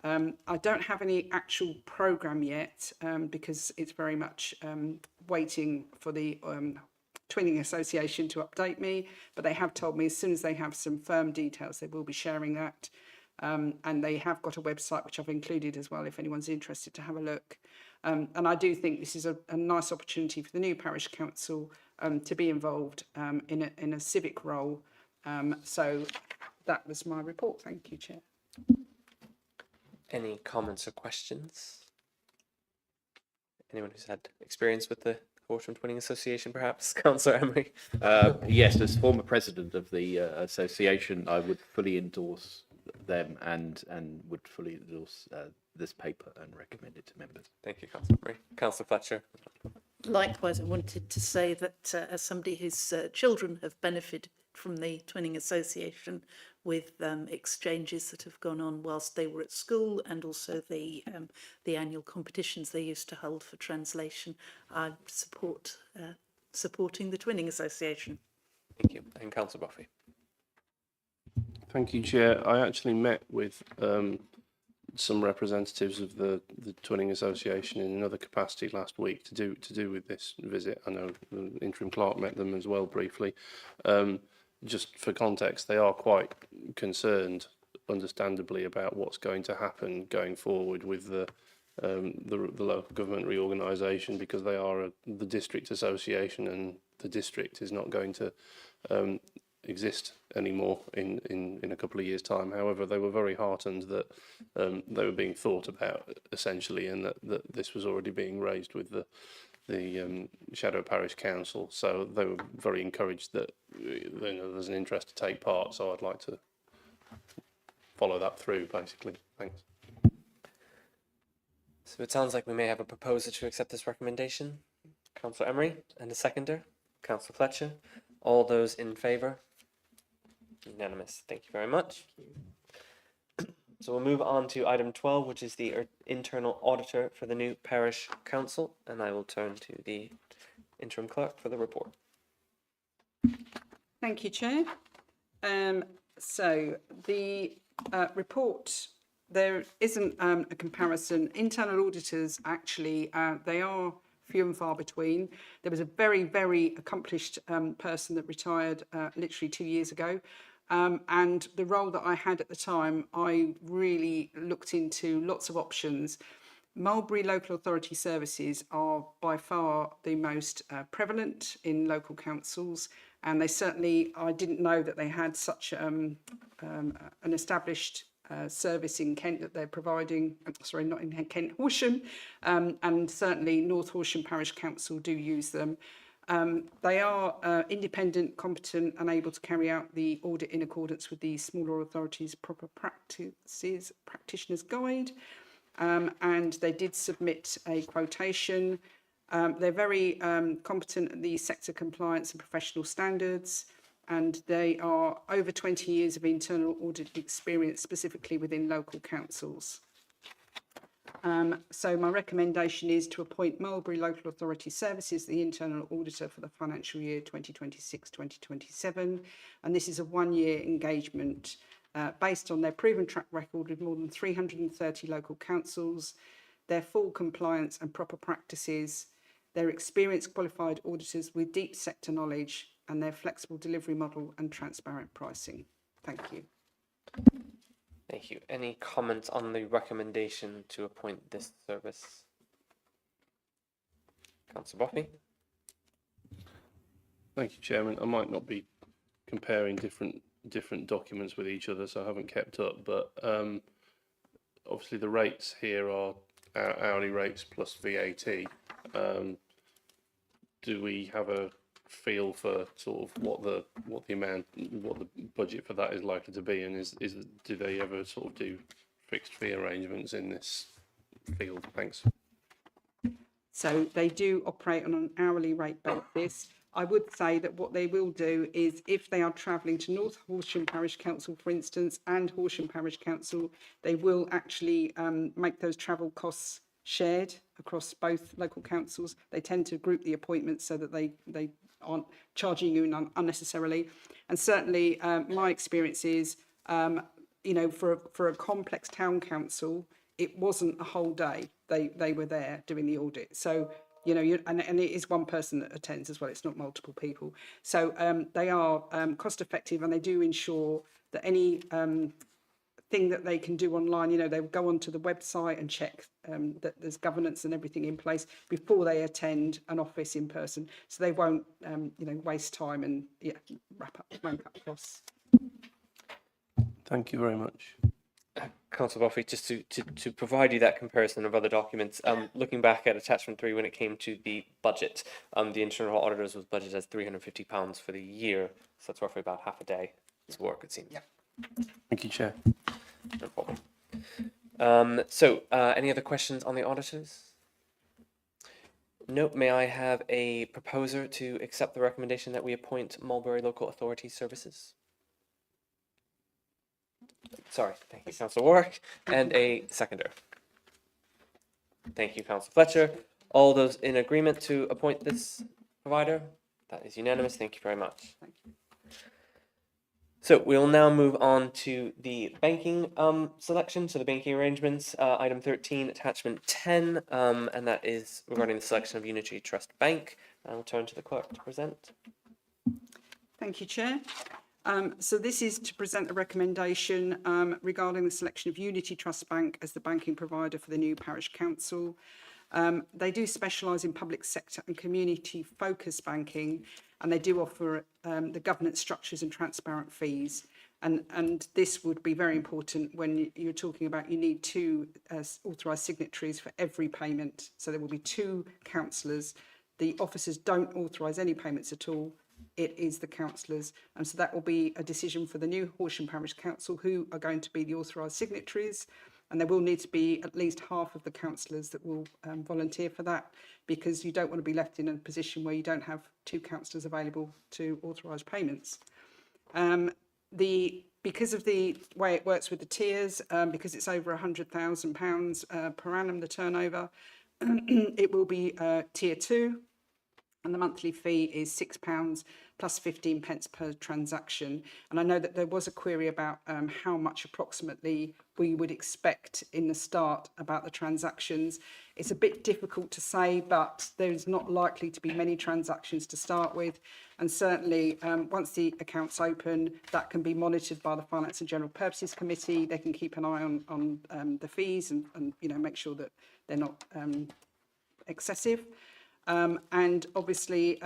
S2: I don't have any actual programme yet because it's very much waiting for the Twinning Association to update me, but they have told me as soon as they have some firm details they will be sharing that, and they have got a website which I've included as well if anyone's interested to have a look. And I do think this is a nice opportunity for the new parish council to be involved in a civic role. So that was my report. Thank you, Chair.
S1: Any comments or questions? Anyone who's had experience with the Horsham Twinning Association, perhaps? Councillor Emery?
S9: Yes, as former president of the association, I would fully endorse them and would fully endorse this paper and recommend it to members.
S1: Thank you, Councillor Emery. Councillor Fletcher?
S10: Likewise, I wanted to say that as somebody whose children have benefited from the Twinning Association with exchanges that have gone on whilst they were at school, and also the annual competitions they used to hold for translation, I support supporting the Twinning Association.
S1: Thank you. And Councillor Buffy?
S8: Thank you, Chair. I actually met with some representatives of the Twinning Association in another capacity last week to do with this visit. I know the interim clerk met them as well briefly. Just for context, they are quite concerned, understandably, about what's going to happen going forward with the local government reorganisation, because they are the district association, and the district is not going to exist anymore in a couple of years' time. However, they were very heartened that they were being thought about, essentially, and that this was already being raised with the Shadow Parish Council. So they were very encouraged that there's an interest to take part. So I'd like to follow that through, basically. Thanks.
S1: So it sounds like we may have a proposer to accept this recommendation. Councillor Emery, and a seconder. Councillor Fletcher. All those in favour? Unanimous. Thank you very much. So we'll move on to item 12, which is the internal auditor for the new parish council, and I will turn to the interim clerk for the report.
S2: Thank you, Chair. So the report, there isn't a comparison. Internal auditors, actually, they are few and far between. There was a very, very accomplished person that retired literally 2 years ago. And the role that I had at the time, I really looked into lots of options. Mulberry Local Authority services are by far the most prevalent in local councils, and they certainly, I didn't know that they had such an established service in Kent that they're providing, sorry, not in Kent, Horsham, and certainly North Horsham Parish Council do use them. They are independent, competent and able to carry out the audit in accordance with the Smaller Authorities Proper Practices Practitioner's Guide, and they did submit a quotation. They're very competent at the sector compliance and professional standards, and they are over 20 years of internal audit experience, specifically within local councils. So my recommendation is to appoint Mulberry Local Authority Services the internal auditor for the financial year 2026-2027, and this is a one-year engagement based on their proven track record with more than 330 local councils, their full compliance and proper practices, their experienced qualified auditors with deep sector knowledge, and their flexible delivery model and transparent pricing. Thank you.
S1: Thank you. Any comments on the recommendation to appoint this service? Councillor Buffy?
S8: Thank you, Chairman. I might not be comparing different documents with each other, so I haven't kept up, but obviously the rates here are hourly rates plus VAT. Do we have a feel for sort of what the budget for that is likely to be, and do they ever sort of do fixed fee arrangements in this field? Thanks.
S2: So they do operate on an hourly rate basis. I would say that what they will do is, if they are travelling to North Horsham Parish Council, for instance, and Horsham Parish Council, they will actually make those travel costs shared across both local councils. They tend to group the appointments so that they aren't charging you unnecessarily. And certainly my experience is, for a complex town council, it wasn't a whole day. They were there doing the audit. So, and it is one person that attends as well. It's not multiple people. So they are cost effective, and they do ensure that any thing that they can do online, they will go onto the website and check that there's governance and everything in place before they attend an office in person. So they won't, waste time and ramp up costs.
S8: Thank you very much.
S1: Councillor Buffy, just to provide you that comparison of other documents, looking back at attachment 3 when it came to the budget, the internal auditors was budgeted as £350 for the year, so that's roughly about half a day's work, it seems.
S2: Yeah.
S8: Thank you, Chair.
S1: No problem. Any other questions on the auditors? No. May I have a proposer to accept the recommendation that we appoint Mulberry Local Authority Services? Sorry, thank you, Councillor Warwick, and a seconder. Thank you, Councillor Fletcher. All those in agreement to appoint this provider? That is unanimous. Thank you very much.
S2: Thank you.
S1: So we'll now move on to the banking selection, so the banking arrangements, item 13, attachment 10, and that is regarding the selection of Unity Trust Bank. I'll turn to the clerk to present.
S2: Thank you, Chair. So this is to present a recommendation regarding the selection of Unity Trust Bank as the banking provider for the new parish council. They do specialise in public sector and community focused banking, and they do offer the governance structures and transparent fees. And this would be very important when you're talking about you need two authorised signatories for every payment. So there will be two councillors. The officers don't authorise any payments at all. It is the councillors, and so that will be a decision for the new Horsham Parish Council, who are going to be the authorised signatories, and there will need to be at least half of the councillors that will volunteer for that, because you don't want to be left in a position where you don't have two councillors available to authorise payments. The because of the way it works with the tiers, because it's over £100,000 per annum, the turnover, it will be tier 2, and the monthly fee is £6 plus 15 pence per transaction. And I know that there was a query about how much approximately we would expect in the start about the transactions. It's a bit difficult to say, but there's not likely to be many transactions to start with. And certainly once the account's open, that can be monitored by the Finance and General Purposes Committee. They can keep an eye on the fees and make sure that they're not excessive. And obviously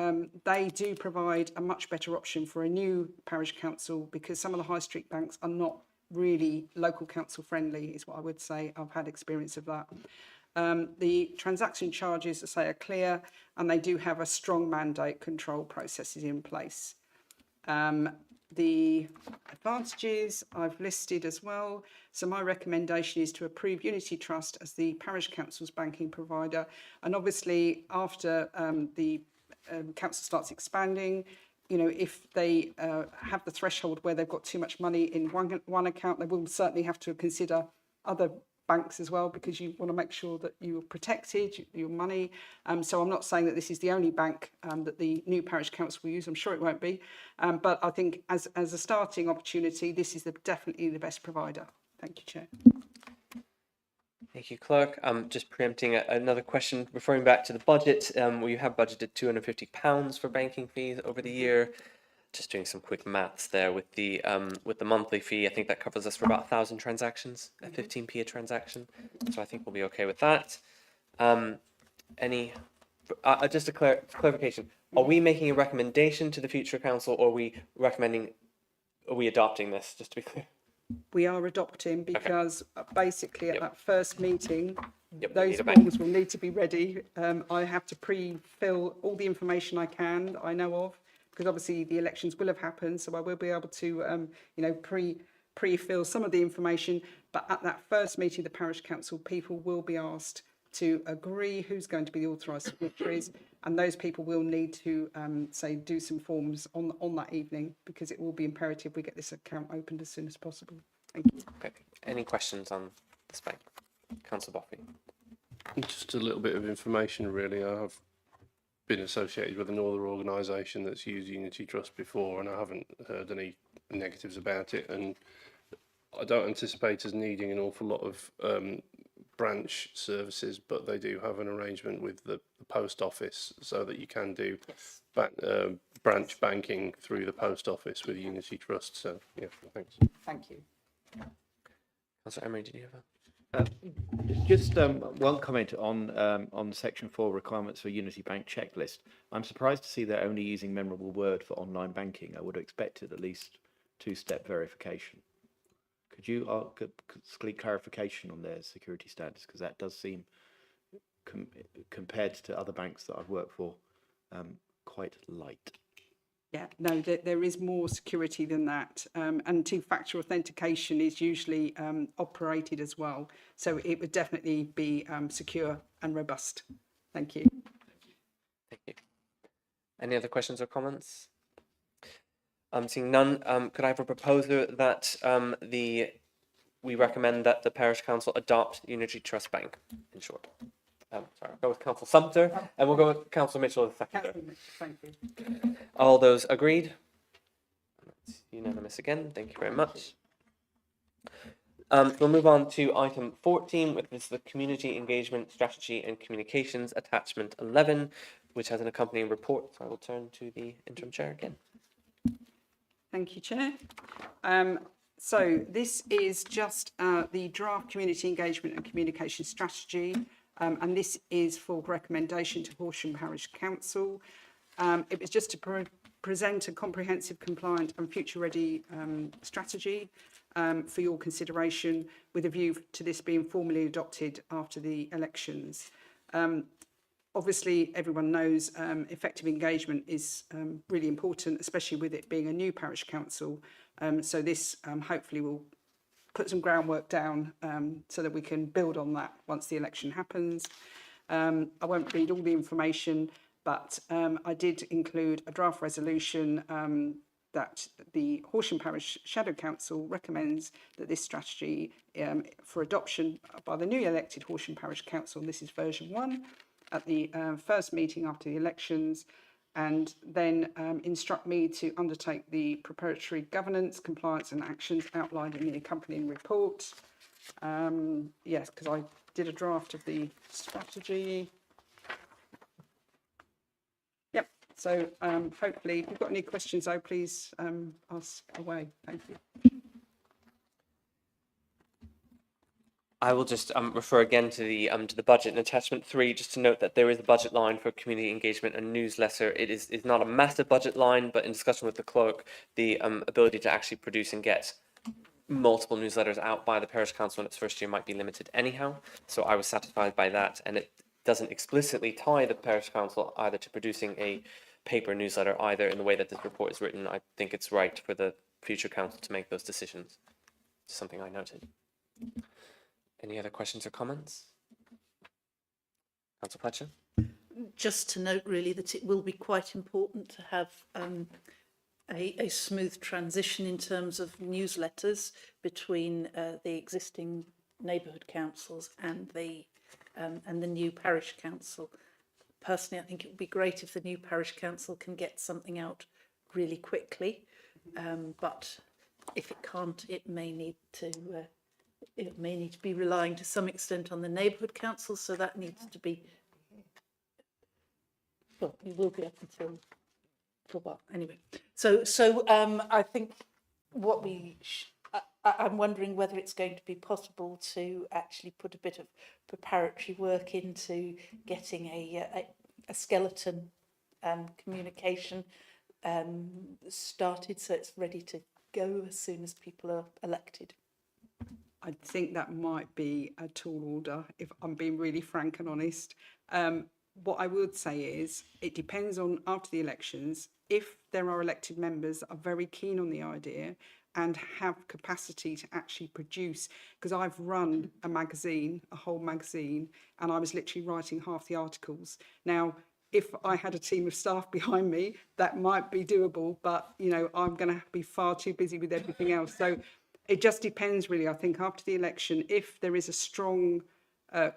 S2: they do provide a much better option for a new parish council, because some of the high street banks are not really local council friendly, is what I would say. I've had experience of that. The transaction charges, I say, are clear, and they do have a strong mandate control processes in place. The advantages I've listed as well. So my recommendation is to approve Unity Trust as the parish council's banking provider. And obviously after the council starts expanding, if they have the threshold where they've got too much money in one account, they will certainly have to consider other banks as well, because you want to make sure that you're protected, your money. So I'm not saying that this is the only bank that the new parish council will use. I'm sure it won't be. But I think as a starting opportunity, this is definitely the best provider. Thank you, Chair.
S1: Thank you, Clerk. Just preempting another question, referring back to the budget. We have budgeted £250 for banking fees over the year. Just doing some quick maths there with the monthly fee. I think that covers us for about 1,000 transactions at 15p a transaction. So I think we'll be okay with that. Just a clarification. Are we making a recommendation to the future council, or are we adopting this, just to be clear?
S2: We are adopting, because basically at that first meeting,
S1: we
S2: those
S1: need a
S2: forms will need to be ready. I have to pre-fill all the information I know of, because obviously the elections will have happened, so I will be able to, pre-fill some of the information. But at that first meeting of the parish council, people will be asked to agree who's going to be the authorised signatories, and those people will need to, do some forms on that evening, because it will be imperative we get this account opened as soon as possible. Thank you.
S1: Okay. Any questions on this bank? Councillor Buffy.
S8: Just a little bit of information, really. I've been associated with another organisation that's used Unity Trust before, and I haven't heard any negatives about it. And I don't anticipate us needing an awful lot of branch services, but they do have an arrangement with the post office so that you can do branch banking through the post office with Unity Trust. So, yeah, thanks.
S2: Thank you.
S1: Councillor Emery, did you have a...
S9: Just one comment on Section 4 requirements for Unity Bank checklist. I'm surprised to see they're only using Memorable Word for online banking. I would have expected at least two-step verification. Could you seek clarification on their security standards, because that does seem, compared to other banks that I've worked for, quite light.
S2: Yeah, no, there is more security than that. And two-factor authentication is usually operated as well. So it would definitely be secure and robust. Thank you.
S1: Thank you. Any other questions or comments? Seeing none, could I have a proposer that we recommend that the Parish Council adopt Unity Trust Bank, in short? Sorry, I'll go with Councillor Sumter, and we'll go with Councillor Mitchell as seconder.
S2: Thank you.
S1: All those agreed? That's unanimous again. Thank you very much. We'll move on to item 14, which is the Community Engagement Strategy and Communications Attachment 11, which has an accompanying report. So I will turn to the interim chair again.
S2: Thank you, Chair. So this is just the draft Community Engagement and Communication Strategy, and this is for recommendation to Horsham Parish Council. It was just to present a comprehensive, compliant and future-ready strategy for your consideration, with a view to this being formally adopted after the elections. Obviously, everyone knows effective engagement is really important, especially with it being a new parish council. So this hopefully will put some groundwork down so that we can build on that once the election happens. I won't read all the information, but I did include a draft resolution that the Horsham Parish Shadow Council recommends that this strategy for adoption by the newly elected Horsham Parish Council, this is version 1, at the first meeting after the elections, and then instruct me to undertake the preparatory governance, compliance and actions outlined in the accompanying report. Yes, because I did a draft of the strategy. Yep, so hopefully, if you've got any questions, though, please ask away. Thank you.
S1: I will just refer again to the budget and attachment 3, just to note that there is a budget line for community engagement and newsletter. It is not a massive budget line, but in discussion with the clerk, the ability to actually produce and get multiple newsletters out by the parish council in its first year might be limited anyhow. So I was satisfied by that, and it doesn't explicitly tie the parish council either to producing a paper newsletter either in the way that this report is written. I think it's right for the future council to make those decisions. Something I noted. Any other questions or comments? Councillor Fletcher?
S10: Just to note really that it will be quite important to have a smooth transition in terms of newsletters between the existing neighbourhood councils and the new parish council. Personally, I think it would be great if the new parish council can get something out really quickly, but if it can't, it may need to be relying to some extent on the neighbourhood council, so that needs to be, well, it will be up until, for what, anyway. So I think what I'm wondering whether it's going to be possible to actually put a bit of preparatory work into getting a skeleton communication started, so it's ready to go as soon as people are elected.
S2: I think that might be a tall order, if I'm being really frank and honest. What I would say is it depends on after the elections, if there are elected members that are very keen on the idea and have capacity to actually produce, because I've run a magazine, a whole magazine, and I was literally writing half the articles. Now, if I had a team of staff behind me, that might be doable, but, you know, I'm going to be far too busy with everything else. So it just depends, really. I think after the election, if there is a strong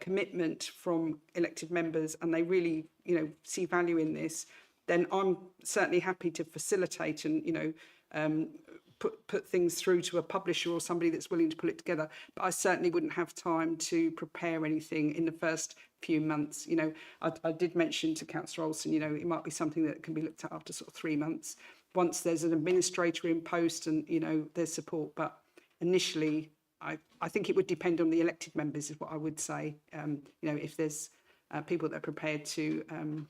S2: commitment from elected members and they really, you know, see value in this, then I'm certainly happy to facilitate and, you know, put things through to a publisher or somebody that's willing to pull it together. But I certainly wouldn't have time to prepare anything in the first few months. You know, I did mention to Councillor Olsen, you know, it might be something that can be looked at after sort of 3 months, once there's an administrator in post and, you know, there's support. But initially, I think it would depend on the elected members, is what I would say. You know, if there's people that are prepared to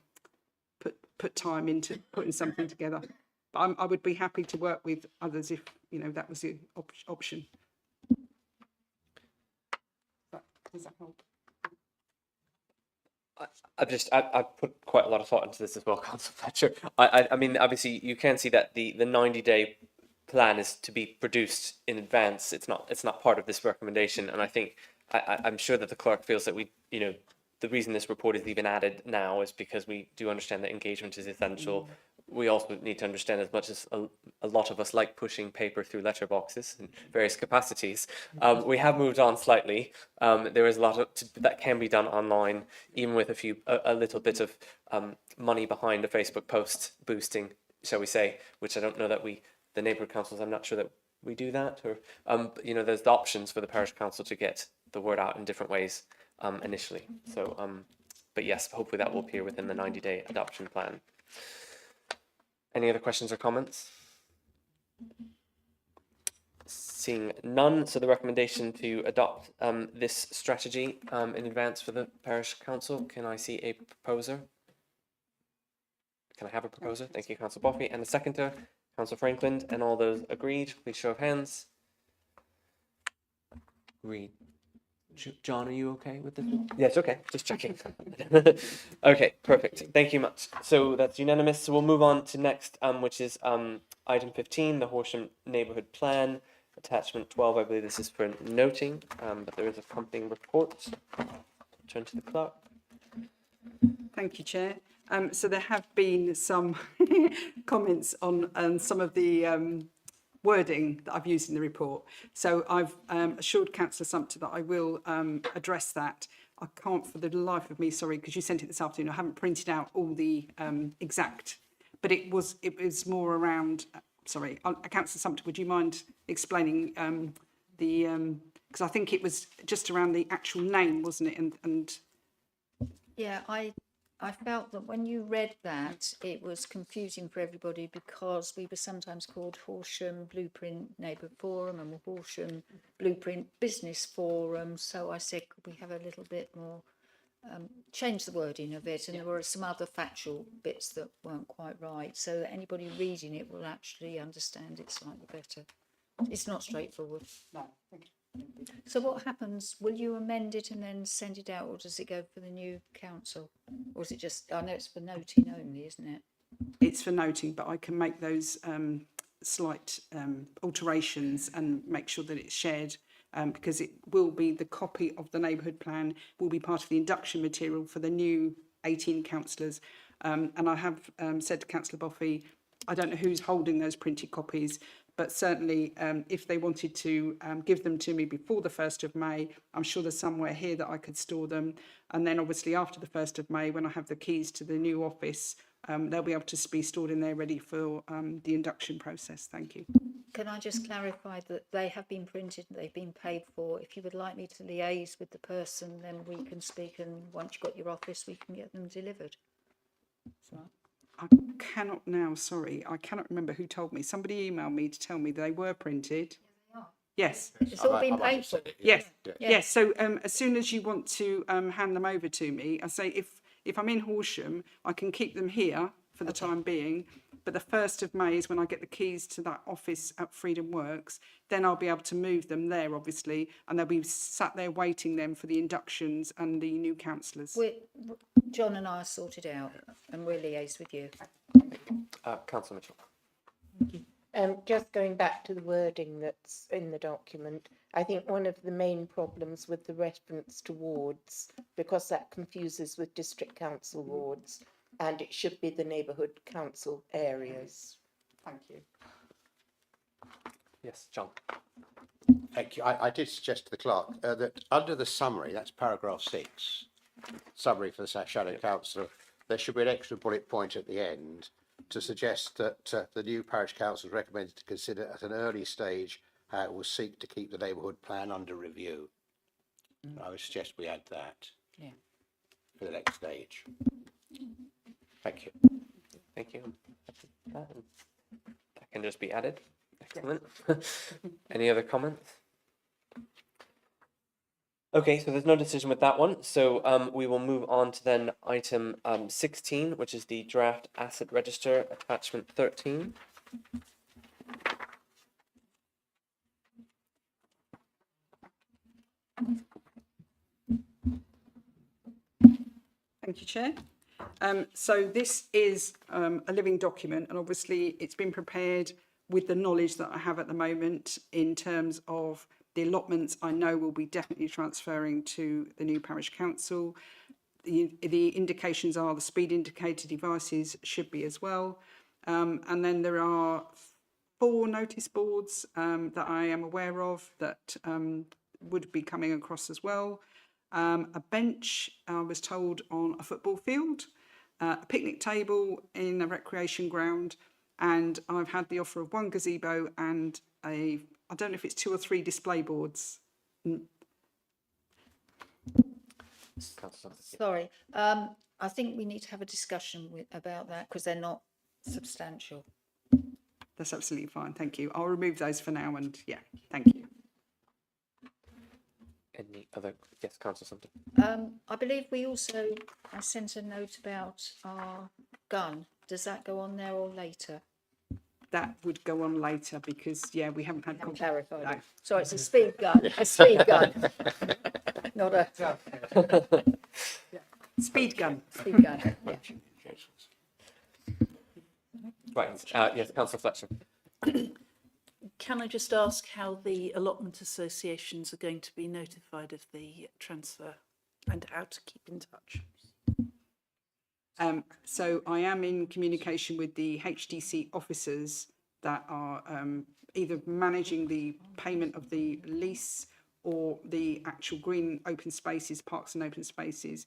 S2: put time into putting something together. But I would be happy to work with others if, you know, that was the option. Does that help?
S1: I've put quite a lot of thought into this as well, Councillor Fletcher. I mean, obviously, you can see that the 90-day plan is to be produced in advance. It's not part of this recommendation, and I think I'm sure that the clerk feels that we, you know, the reason this report is even added now is because we do understand that engagement is essential. We also need to understand, as much as a lot of us like pushing paper through letterboxes in various capacities, we have moved on slightly. There is a lot that can be done online, even with a little bit of money behind a Facebook post boosting, shall we say, which I don't know that the neighbourhood councils, I'm not sure that we do that, or you know, there's the options for the parish council to get the word out in different ways initially. So, but yes, hopefully that will appear within the 90-day adoption plan. Any other questions or comments? Seeing none, so the recommendation to adopt this strategy in advance for the parish council. Can I see a proposer? Can I have a proposer? Thank you, Councillor Boffey. And a seconder, Councillor Franklin. And all those agreed, please show of hands. Agreed. John, are you okay with this? Yes, okay, just checking. Okay, perfect. Thank you much. So that's unanimous. So we'll move on to next, which is item 15, the Horsham Neighbourhood Plan, attachment 12. I believe this is for noting, but there is a accompanying report. Turn to the clerk.
S2: Thank you, Chair. So there have been some comments on some of the wording that I've used in the report. So I've assured Councillor Sumpter that I will address that. I can't for the life of me, sorry, because you sent it this afternoon. I haven't printed out all the exact, but it was more around. Sorry, Councillor Sumpter, would you mind explaining because I think it was just around the actual name, wasn't it? And
S5: Yeah, I felt that when you read that, it was confusing for everybody because we were sometimes called Horsham Blueprint Neighbourhood Forum and Horsham Blueprint Business Forum. So I said, could we have a little bit more, change the wording of it? And there were some other factual bits that weren't quite right. So that anybody reading it will actually understand it slightly better. It's not straightforward.
S2: no, thank you.
S5: So what happens? Will you amend it and then send it out, or does it go for the new council? Or is it just, I know it's for noting only, isn't it?
S2: It's for noting, but I can make those slight alterations and make sure that it's shared because it will be the copy of the neighbourhood plan will be part of the induction material for the new 18 councillors. And I have said to Councillor Boffey, I don't know who's holding those printed copies, but certainly if they wanted to give them to me before the 1st of May, I'm sure there's somewhere here that I could store them. And then obviously after the 1st of May, when I have the keys to the new office, they'll be able to be stored in there ready for the induction process. Thank you.
S5: Can I just clarify that they have been printed, they've been paid for. If you would like me to liaise with the person, then we can speak, and once you've got your office, we can get them delivered. So,
S2: I cannot now, sorry, I cannot remember who told me. Somebody emailed me to tell me they were printed. Yes.
S5: it's all been paid for.
S2: Yes.
S5: Yeah.
S2: Yes. So as soon as you want to hand them over to me, I say if I'm in Horsham, I can keep them here for the time being. But the 1st of May is when I get the keys to that office at Freedom Works. Then I'll be able to move them there, obviously, and they'll be sat there waiting then for the inductions and the new councillors.
S5: John and I are sorted out, and we'll liaise with you.
S1: Councillor Mitchell.
S6: Just going back to the wording that's in the document, I think one of the main problems with the reference to wards, because that confuses with district council wards, and it should be the neighbourhood council areas.
S2: Thank you.
S1: Yes, John.
S11: Thank you. I did suggest to the clerk that under the summary, that's paragraph 6, summary for the shadow councillor, there should be an extra bullet point at the end to suggest that the new parish council is recommended to consider at an early stage how it will seek to keep the neighbourhood plan under review. I would suggest we add that for the next stage. Thank you.
S1: Thank you. That can just be added. Excellent. Any other comments? Okay, so there's no decision with that one. So we will move on to then item 16, which is the draft asset register, attachment 13.
S2: Thank you, Chair. So this is a living document, and obviously it's been prepared with the knowledge that I have at the moment in terms of the allotments I know will be definitely transferring to the new parish council. The indications are the speed indicator devices should be as well. And then there are 4 notice boards that I am aware of that would be coming across as well. A bench, I was told, on a football field, a picnic table in a recreation ground, and I've had the offer of 1 gazebo and I don't know if it's 2 or 3 display boards.
S5: Sorry, I think we need to have a discussion about that because they're not substantial.
S2: That's absolutely fine, thank you. I'll remove those for now and yeah, thank you.
S1: Any other? Yes, Councillor Sumpter.
S5: I believe I sent a note about our gun. Does that go on there or later?
S2: That would go on later because, yeah, we haven't had...
S5: Clarified.
S2: No.
S5: It. Sorry, it's a speed gun. A speed gun. Not a...
S2: Speed gun.
S5: Speed gun, yeah.
S1: Right, yes, Councillor Fletcher.
S10: Can I just ask how the allotment associations are going to be notified of the transfer and how to keep in touch?
S2: So I am in communication with the HDC officers that are either managing the payment of the lease or the actual green open spaces, parks and open spaces.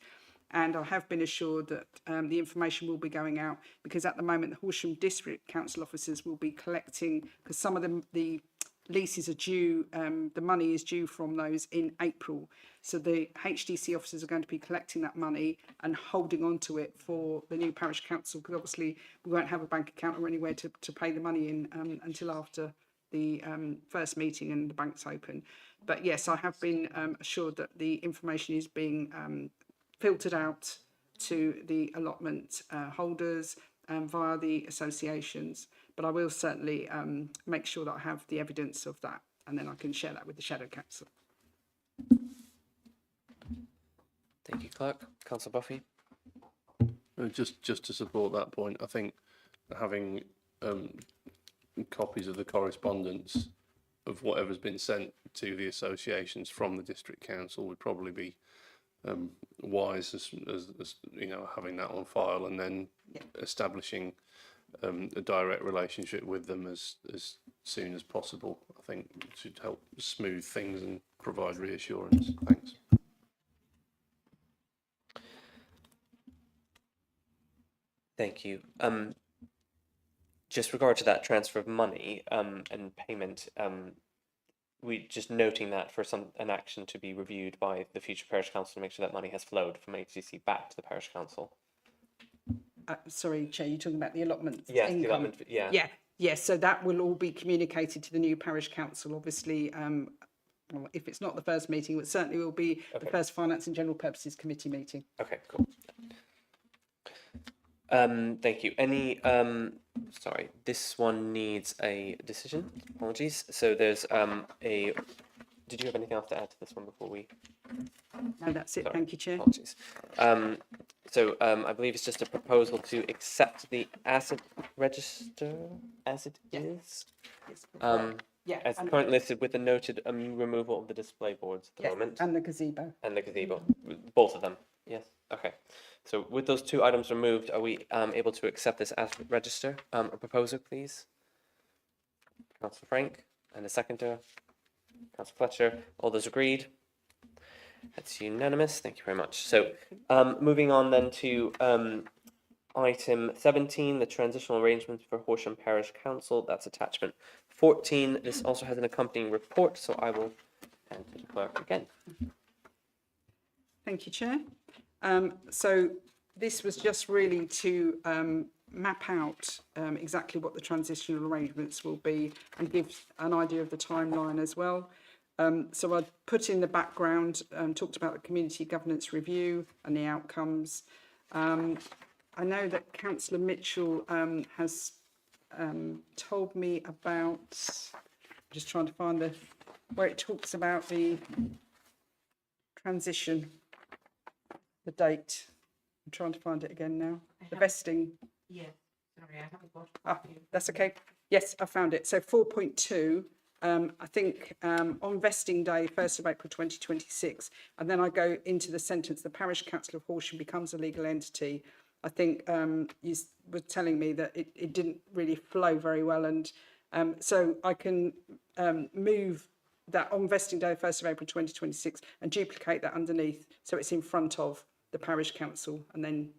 S2: And I have been assured that the information will be going out, because at the moment the Horsham District Council officers will be collecting, because some of the leases are due, the money is due from those in April. So the HDC officers are going to be collecting that money and holding on to it for the new parish council, because obviously we won't have a bank account or anywhere to pay the money in until after the first meeting and the bank's open. But yes, I have been assured that the information is being filtered out to the allotment holders via the associations. But I will certainly make sure that I have the evidence of that, and then I can share that with the Shadow Council.
S1: Thank you, Clerk. Councillor Buffy.
S8: Just to support that point, I think having copies of the correspondence of whatever's been sent to the associations from the district council would probably be wise, as you know, having that on file, and then establishing a direct relationship with them as soon as possible. I think it should help smooth things and provide reassurance. Thanks.
S1: Thank you. Just regard to that transfer of money and payment, we just noting that for an action to be reviewed by the future parish council to make sure that money has flowed from HCC back to the parish council.
S2: Sorry, Chair, you're talking about the allotment
S1: Yes,
S2: income.
S1: the allotment, yeah.
S2: Yeah, yes, so that will all be communicated to the new parish council, obviously. Well, if it's not the first meeting, it certainly will be the first Finance and General Purposes Committee meeting.
S1: Okay, cool. Thank you. Any, sorry, this one needs a decision. Apologies. So there's did you have anything else to add to this one before we?
S2: No, that's it.
S1: Sorry.
S2: Thank you, Chair.
S1: Apologies. I believe it's just a proposal to accept the asset register as it is.
S2: Yeah,
S1: As
S2: and,
S1: currently listed with the noted removal of the display boards at the
S2: yes,
S1: moment.
S2: and the gazebo.
S1: And the gazebo, both of them, yes, okay. So with those two items removed, are we able to accept this as register? A proposer, please? Councillor Frank, and a seconder? Councillor Fletcher, all those agreed? That's unanimous, thank you very much. So moving on then to item 17, the transitional arrangements for Horsham Parish Council, that's attachment 14. This also has an accompanying report, so I will hand to the clerk again.
S2: Thank you, Chair. So this was just really to map out exactly what the transitional arrangements will be and give an idea of the timeline as well. So I put in the background, talked about the community governance review and the outcomes. I know that Councillor Mitchell has told me about, I'm just trying to find where it talks about the transition, the date. I'm trying to find it again now. The vesting.
S6: Yeah, sorry, I haven't got it.
S2: That's okay. Yes, I found it. So 4.2, I think on vesting day, 1st of April 2026, and then I go into the sentence, the Parish Council of Horsham becomes a legal entity. I think you were telling me that it didn't really flow very well, and so I can move that on vesting day, 1st of April 2026, and duplicate that underneath, so it's in front of the Parish Council, and then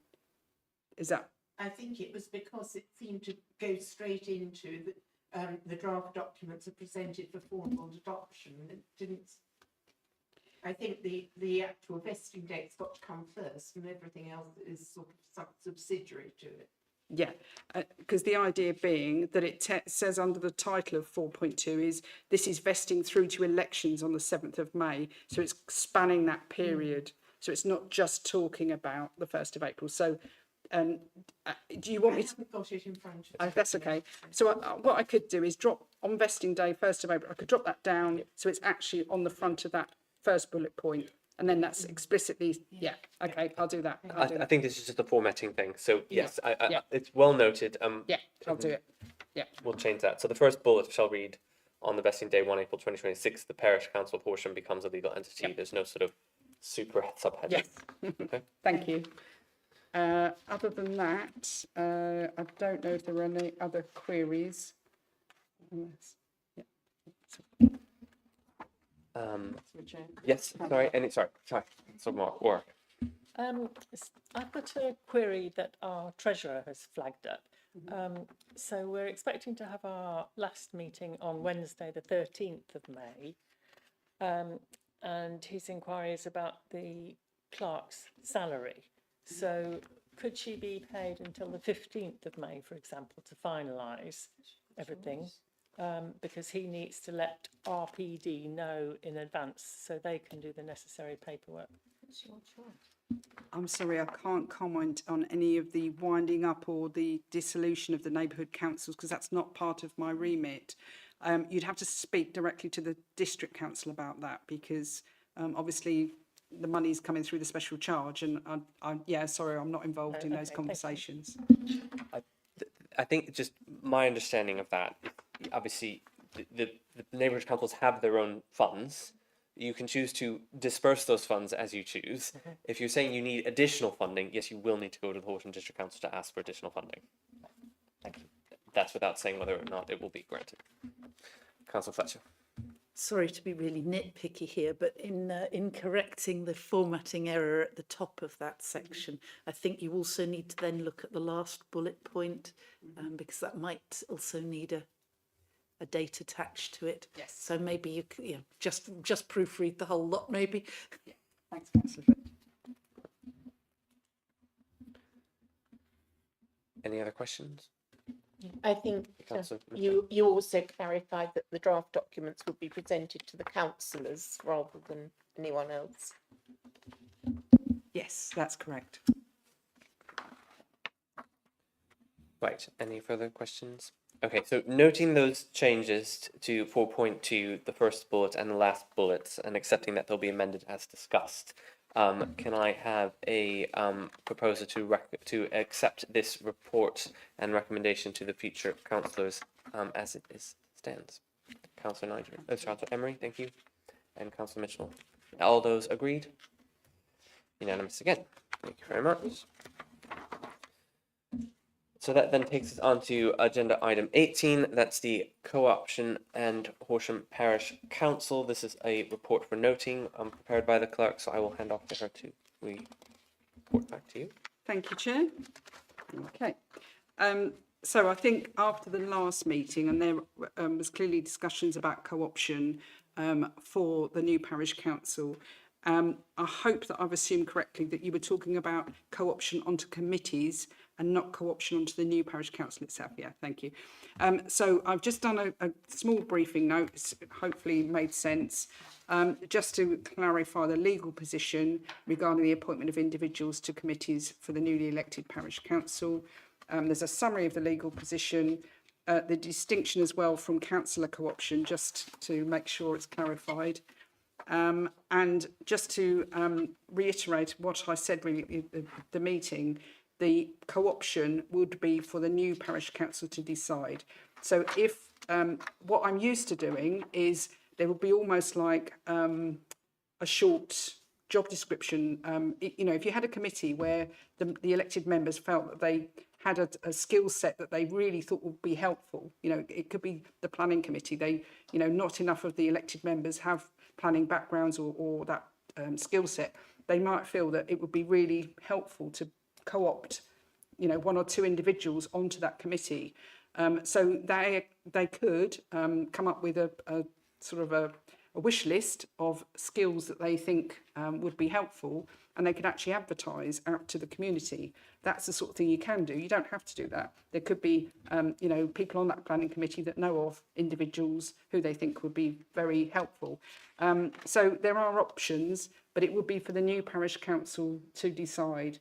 S2: is that?
S6: I think it was because it seemed to go straight into the draft documents are presented for formal adoption. It didn't. I think the actual vesting date's got to come first, and everything else is sort of subsidiary to it.
S2: Yeah, because the idea being that it says under the title of 4.2 is this is vesting through to elections on the 7th of May. So it's spanning that period. So it's not just talking about the 1st of April. So do you want me to?
S6: I haven't got it in front of me.
S2: That's okay. So what I could do is drop on vesting day, 1st of April, I could drop that down. So it's actually on the front of that first bullet point. And then that's explicitly, yeah, okay, I'll do that.
S1: I think this is just a formatting thing. So yes,
S2: Yeah.
S1: it's well noted.
S2: Yeah, I'll do it. Yeah.
S1: We'll change that. So the first bullet shall read, on the vesting day, 1 April 2026, the Parish Council of Horsham becomes a legal entity.
S2: Yep.
S1: There's no sort of super subheading.
S2: Yes.
S1: Okay.
S2: Thank you. Other than that, I don't know if there are any other queries. Unless, yeah. Through Chair.
S1: Yes, sorry, sorry, some more work.
S7: I've got a query that our treasurer has flagged up. So we're expecting to have our last meeting on Wednesday, the 13th of May. And his inquiry is about the clerk's salary. So could she be paid until the 15th of May, for example, to finalise everything? Because he needs to let RPD know in advance so they can do the necessary paperwork.
S2: I'm sorry, I can't comment on any of the winding up or the dissolution of the neighbourhood councils because that's not part of my remit. You'd have to speak directly to the district council about that because obviously the money's coming through the special charge and yeah, sorry, I'm not involved in those conversations.
S1: I think just my understanding of that, obviously the neighbourhood councils have their own funds. You can choose to disperse those funds as you choose. If you're saying you need additional funding, yes, you will need to go to the Horsham District Council to ask for additional funding.
S7: Thank you.
S1: That's without saying whether or not it will be granted. Councillor Fletcher.
S10: Sorry to be really nitpicky here, but in correcting the formatting error at the top of that section, I think you also need to then look at the last bullet point because that might also need a date attached to it.
S2: Yes.
S10: So maybe you could, just proofread the whole lot, maybe.
S2: Yeah. Thanks, Councillor.
S1: Any other questions?
S6: I think
S1: Councillor
S6: you also clarified that the draft documents would be presented to the councillors rather than anyone else.
S2: Yes, that's correct.
S1: Right, any further questions? Okay, so noting those changes to 4.2, the first bullet and the last bullet, and accepting that they'll be amended as discussed, can I have a proposer to accept this report and recommendation to the future councillors as it stands? Councillor Nigel, Councillor Emery, thank you, and Councillor Mitchell. All those agreed? Unanimous again. Thank you very much. So that then takes us on to agenda item 18. That's the co-option and Horsham Parish Council. This is a report for noting prepared by the clerk, so I will hand off to her to report back to you.
S2: Thank you, Chair. Okay. So I think after the last meeting, and there was clearly discussions about co-option for the new parish council. I hope that I've assumed correctly that you were talking about co-option onto committees and not co-option onto the new parish council itself. Yeah, thank you. So I've just done a small briefing note, it's hopefully made sense, just to clarify the legal position regarding the appointment of individuals to committees for the newly elected parish council. There's a summary of the legal position, the distinction as well from councillor co-option, just to make sure it's clarified. And just to reiterate what I said really at the meeting, the co-option would be for the new parish council to decide. So if what I'm used to doing is there would be almost like a short job description. If you had a committee where the elected members felt that they had a skill set that they really thought would be helpful, it could be the planning committee. They, not enough of the elected members have planning backgrounds or that skill set. They might feel that it would be really helpful to co-opt, one or two individuals onto that committee. So they could come up with a sort of a wish list of skills that they think would be helpful, and they could actually advertise out to the community. That's the sort of thing you can do. You don't have to do that. There could be, people on that planning committee that know of individuals who they think would be very helpful. So there are options, but it would be for the new parish council to decide.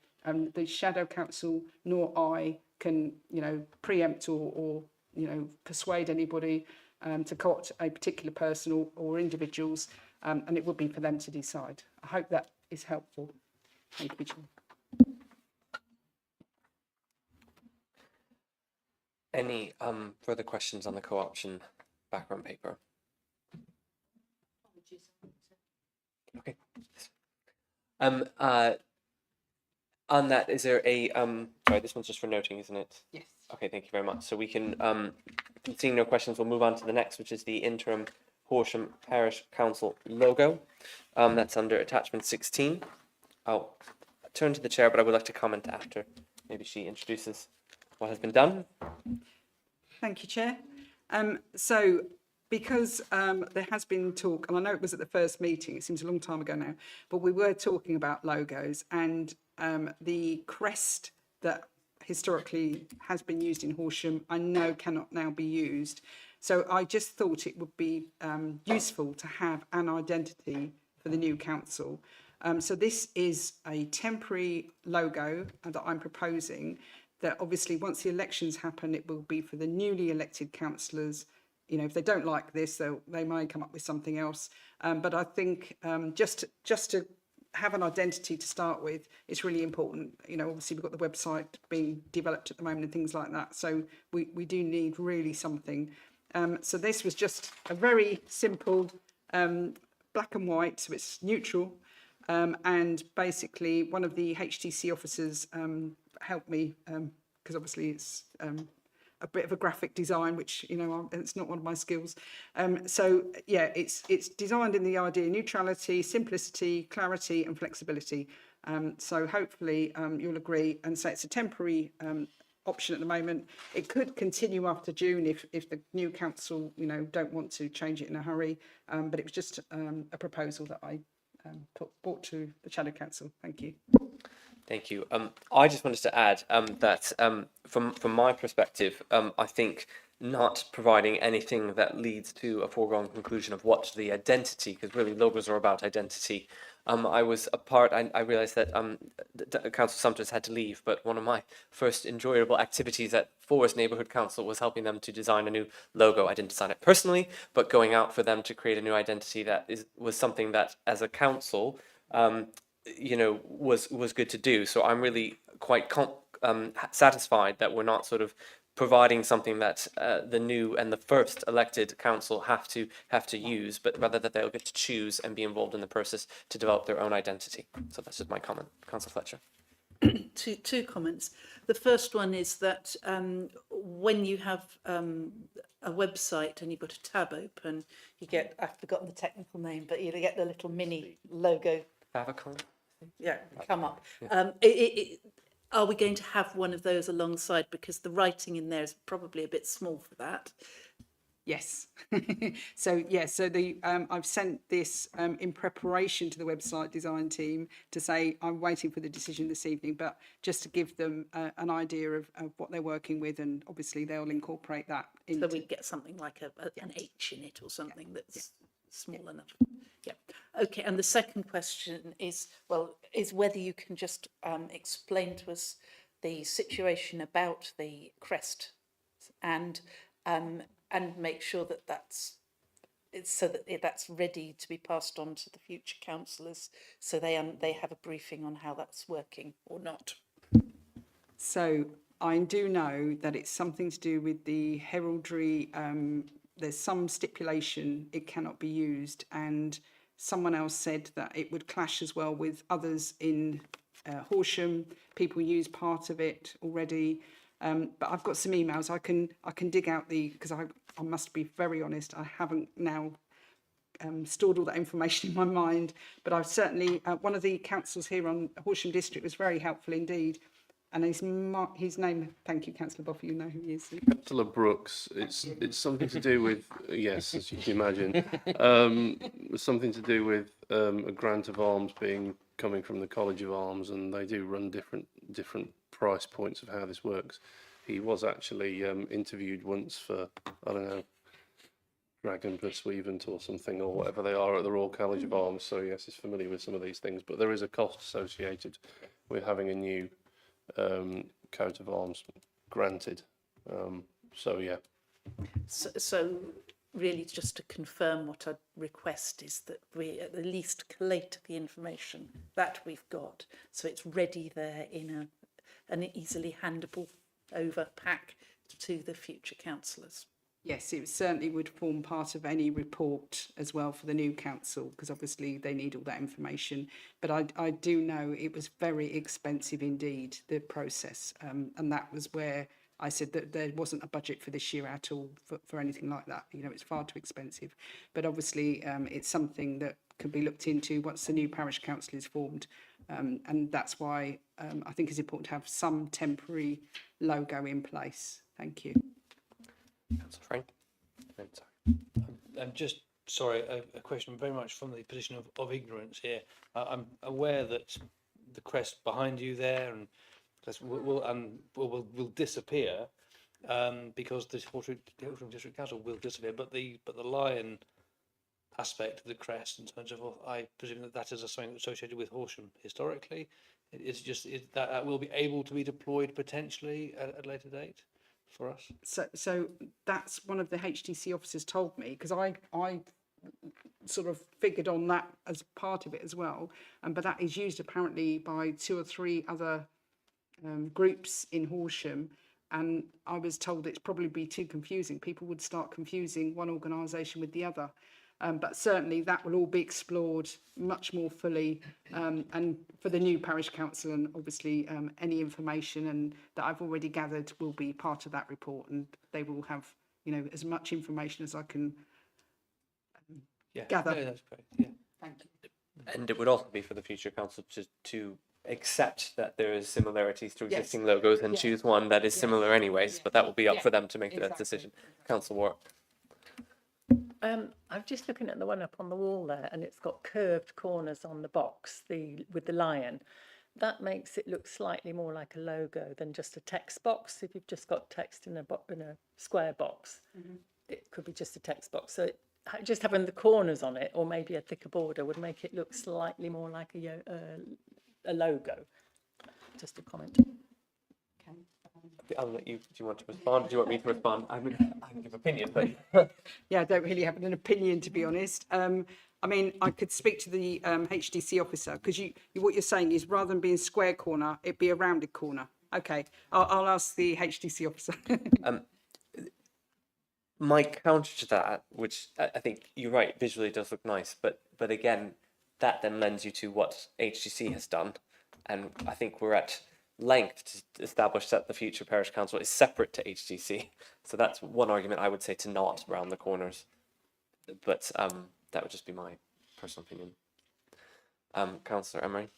S2: The shadow council nor I can, preempt or persuade anybody to co-opt a particular person or individuals, and it would be for them to decide. I hope that is helpful. Thank you, Chair.
S1: Any further questions on the co-option background paper? Okay. On that, is there a, sorry, this one's just for noting, isn't it?
S2: Yes.
S1: Okay, thank you very much. So we can, seeing no questions, we'll move on to the next, which is the interim Horsham Parish Council logo. That's under attachment 16. I'll turn to the chair, but I would like to comment after maybe she introduces what has been done.
S2: Thank you, Chair. So because there has been talk, and I know it was at the first meeting, it seems a long time ago now, but we were talking about logos, and the crest that historically has been used in Horsham, I know cannot now be used. So I just thought it would be useful to have an identity for the new council. So this is a temporary logo that I'm proposing, that obviously once the elections happen, it will be for the newly elected councillors. You know, if they don't like this, they may come up with something else. But I think just to have an identity to start with, it's really important. You know, obviously we've got the website being developed at the moment and things like that. So we do need really something. So this was just a very simple black and white, so it's neutral. And basically one of the HTC officers helped me, because obviously it's a bit of a graphic design, which, you know, it's not one of my skills. So yeah, it's designed in the idea neutrality, simplicity, clarity and flexibility. So hopefully you'll agree. And so it's a temporary option at the moment. It could continue after June if the new council, you know, don't want to change it in a hurry. But it was just a proposal that I brought to the Shadow Council. Thank you.
S1: Thank you. I just wanted to add that from my perspective, I think not providing anything that leads to a foregone conclusion of what the identity, because really logos are about identity. I was a part, I realized that Councillor Sumter's had to leave, but one of my first enjoyable activities at Forest Neighbourhood Council was helping them to design a new logo. I didn't design it personally, but going out for them to create a new identity that was something that as a council, you know, was good to do. So I'm really quite satisfied that we're not sort of providing something that the new and the first elected council have to use, but rather that they'll get to choose and be involved in the process to develop their own identity. So that's just my comment. Councillor Fletcher.
S10: Two comments. The first one is that when you have a website and you've got a tab open, you get, I've forgotten the technical name, but you get the little mini logo.
S1: Favicon.
S10: Yeah, come up. Are we going to have one of those alongside? Because the writing in there is probably a bit small for that.
S2: Yes. So yeah, so the I've sent this in preparation to the website design team to say I'm waiting for the decision this evening, but just to give them an idea of what they're working with, and obviously they'll incorporate that into.
S10: So we get something like an H in it or something that's small enough. Yeah. Okay. And the second question is, is whether you can just explain to us the situation about the crest and make sure that that's ready to be passed on to the future councillors, so they have a briefing on how that's working or not.
S2: So I do know that it's something to do with the heraldry. There's some stipulation it cannot be used, and someone else said that it would clash as well with others in Horsham. People use part of it already. But I've got some emails. I can dig out because I must be very honest, I haven't now stored all that information in my mind, but I've certainly, one of the councillors here on Horsham District was very helpful indeed. And his name, thank you, Councillor Boffer, you know who he is.
S8: Councillor Brooks, it's something to do with, yes, as you can imagine, something to do with a grant of arms coming from the College of Arms, and they do run different price points of how this works. He was actually interviewed once for, I don't know, Dragon Pursuivant or something, or whatever they are at the Royal College of Arms, so yes, he's familiar with some of these things, but there is a cost associated with having a new coat of arms granted. So yeah.
S10: So really, just to confirm, what I'd request is that we at the least collate the information that we've got, so it's ready there in an easily handable over pack to the future councillors.
S2: Yes, it certainly would form part of any report as well for the new council, because obviously they need all that information. But I do know it was very expensive indeed, the process. And that was where I said that there wasn't a budget for this year at all for anything like that. You know, it's far too expensive. But obviously it's something that can be looked into once the new parish council is formed. And that's why I think it's important to have some temporary logo in place. Thank you.
S1: Councillor Frank. I'm sorry.
S3: I'm just, sorry, a question very much from the position of ignorance here. I'm aware that the crest behind you there and will disappear because the Horsham District Council will disappear, but the lion aspect of the crest in terms of, I presume that is something associated with Horsham historically. It's just that will be able to be deployed potentially at a later date for us.
S2: So that's one of the HDC officers told me, because I sort of figured on that as part of it as well. But that is used apparently by 2 or 3 other groups in Horsham. And I was told it's probably be too confusing. People would start confusing one organisation with the other. But certainly that will all be explored much more fully, and for the new parish council, and obviously any information and that I've already gathered will be part of that report, and they will have, you know, as much information as I can gather.
S3: No, that's great. Yeah.
S2: Thank you.
S1: And it would also be for the future council to accept that there is similarities to
S2: Yes.
S1: existing logos and
S2: Yes.
S1: choose one that is similar anyways,
S2: Yes.
S1: but that will be up
S2: Yeah.
S1: for them to make that
S2: Exactly.
S1: decision. Councillor Ward.
S7: I'm just looking at the one up on the wall there, and it's got curved corners on the box, with the lion. That makes it look slightly more like a logo than just a text box. If you've just got text in a square box, it could be just a text box. So just having the corners on it, or maybe a thicker border, would make it look slightly more like a logo. Just a comment.
S1: I'll let you. Do you want to respond? Do you want me to respond? I can give opinion, but
S2: Yeah, I don't really have an opinion, to be honest. I mean, I could speak to the HDC officer, because what you're saying is rather than being square corner, it'd be a rounded corner. Okay, I'll ask the HDC officer.
S1: my counter to that, which I think you're right, visually does look nice, but again, that then lends you to what HGC has done, and I think we're at length to establish that the future parish council is separate to HGC. So that's one argument I would say to not round the corners, but that would just be my personal opinion. Councillor Emery.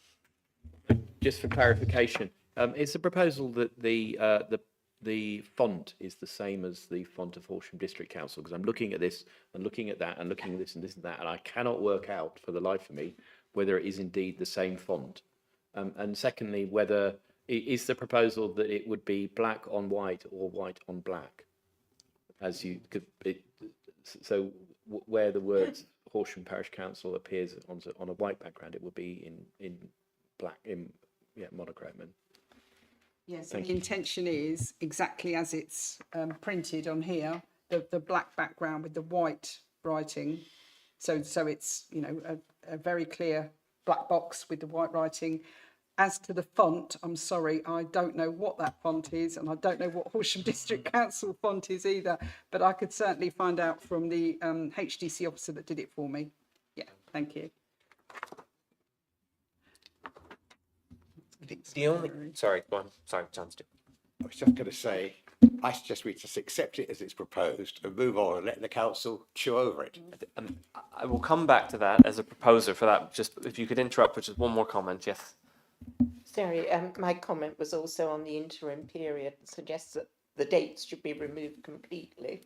S9: Just for clarification, it's a proposal that the font is the same as the font of Horsham District Council, because I'm looking at this and looking at that and looking at this and this and that, and I cannot work out for the life of me whether it is indeed the same font. And secondly, whether is the proposal that it would be black on white or white on black, as you could. So where the words Horsham Parish Council appears on a white background, it would be in black, monochrome.
S2: Yes, the intention is exactly as it's printed on here, the black background with the white writing. So it's, you know, a very clear black box with the white writing. As to the font, I'm sorry, I don't know what that font is, and I don't know what Horsham District Council font is either, but I could certainly find out from the HDC officer that did it for me. Yeah, thank you.
S1: The only, sorry, go on. Sorry, John.
S11: I was just going to say, I suggest we just accept it as it's proposed and move on and let the council chew over it.
S1: I will come back to that as a proposer for that. Just if you could interrupt with just one more comment, yes.
S6: Sorry, my comment was also on the interim period, suggests that the dates should be removed completely.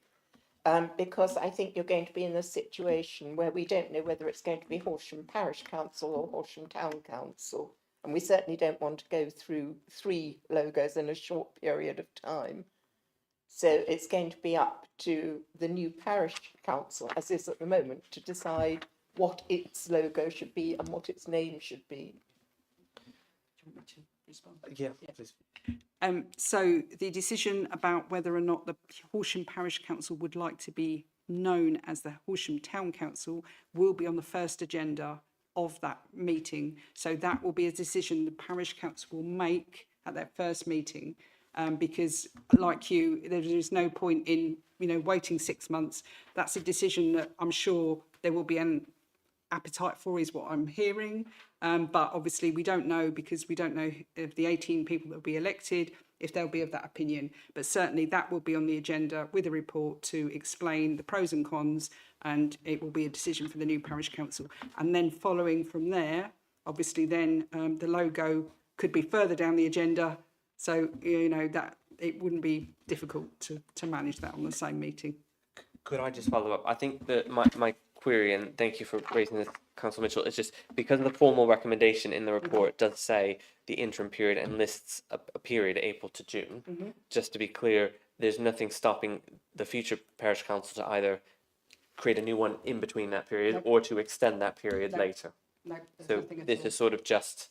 S6: Because I think you're going to be in a situation where we don't know whether it's going to be Horsham Parish Council or Horsham Town Council. And we certainly don't want to go through 3 logos in a short period of time. So it's going to be up to the new parish council, as is at the moment, to decide what its logo should be and what its name should be.
S1: Yeah, please.
S2: So the decision about whether or not the Horsham Parish Council would like to be known as the Horsham Town Council will be on the first agenda of that meeting. So that will be a decision the Parish Council will make at their first meeting. because, like you, there is no point in waiting 6 months. That's a decision that I'm sure there will be an appetite for, is what I'm hearing. But obviously we don't know, because we don't know if the 18 people that will be elected, if they'll be of that opinion. But certainly that will be on the agenda with a report to explain the pros and cons, and it will be a decision for the new parish council. And then following from there, obviously then the logo could be further down the agenda. So, that it wouldn't be difficult to manage that on the same meeting.
S1: Could I just follow up? I think that my query, and thank you for raising this, Councillor Mitchell, is just because the formal recommendation in the report does say the interim period and lists a period April to June. Just to be clear, there's nothing stopping the future parish council to either create a new one in between that period or to extend that period later.
S2: No,
S1: So this is sort of just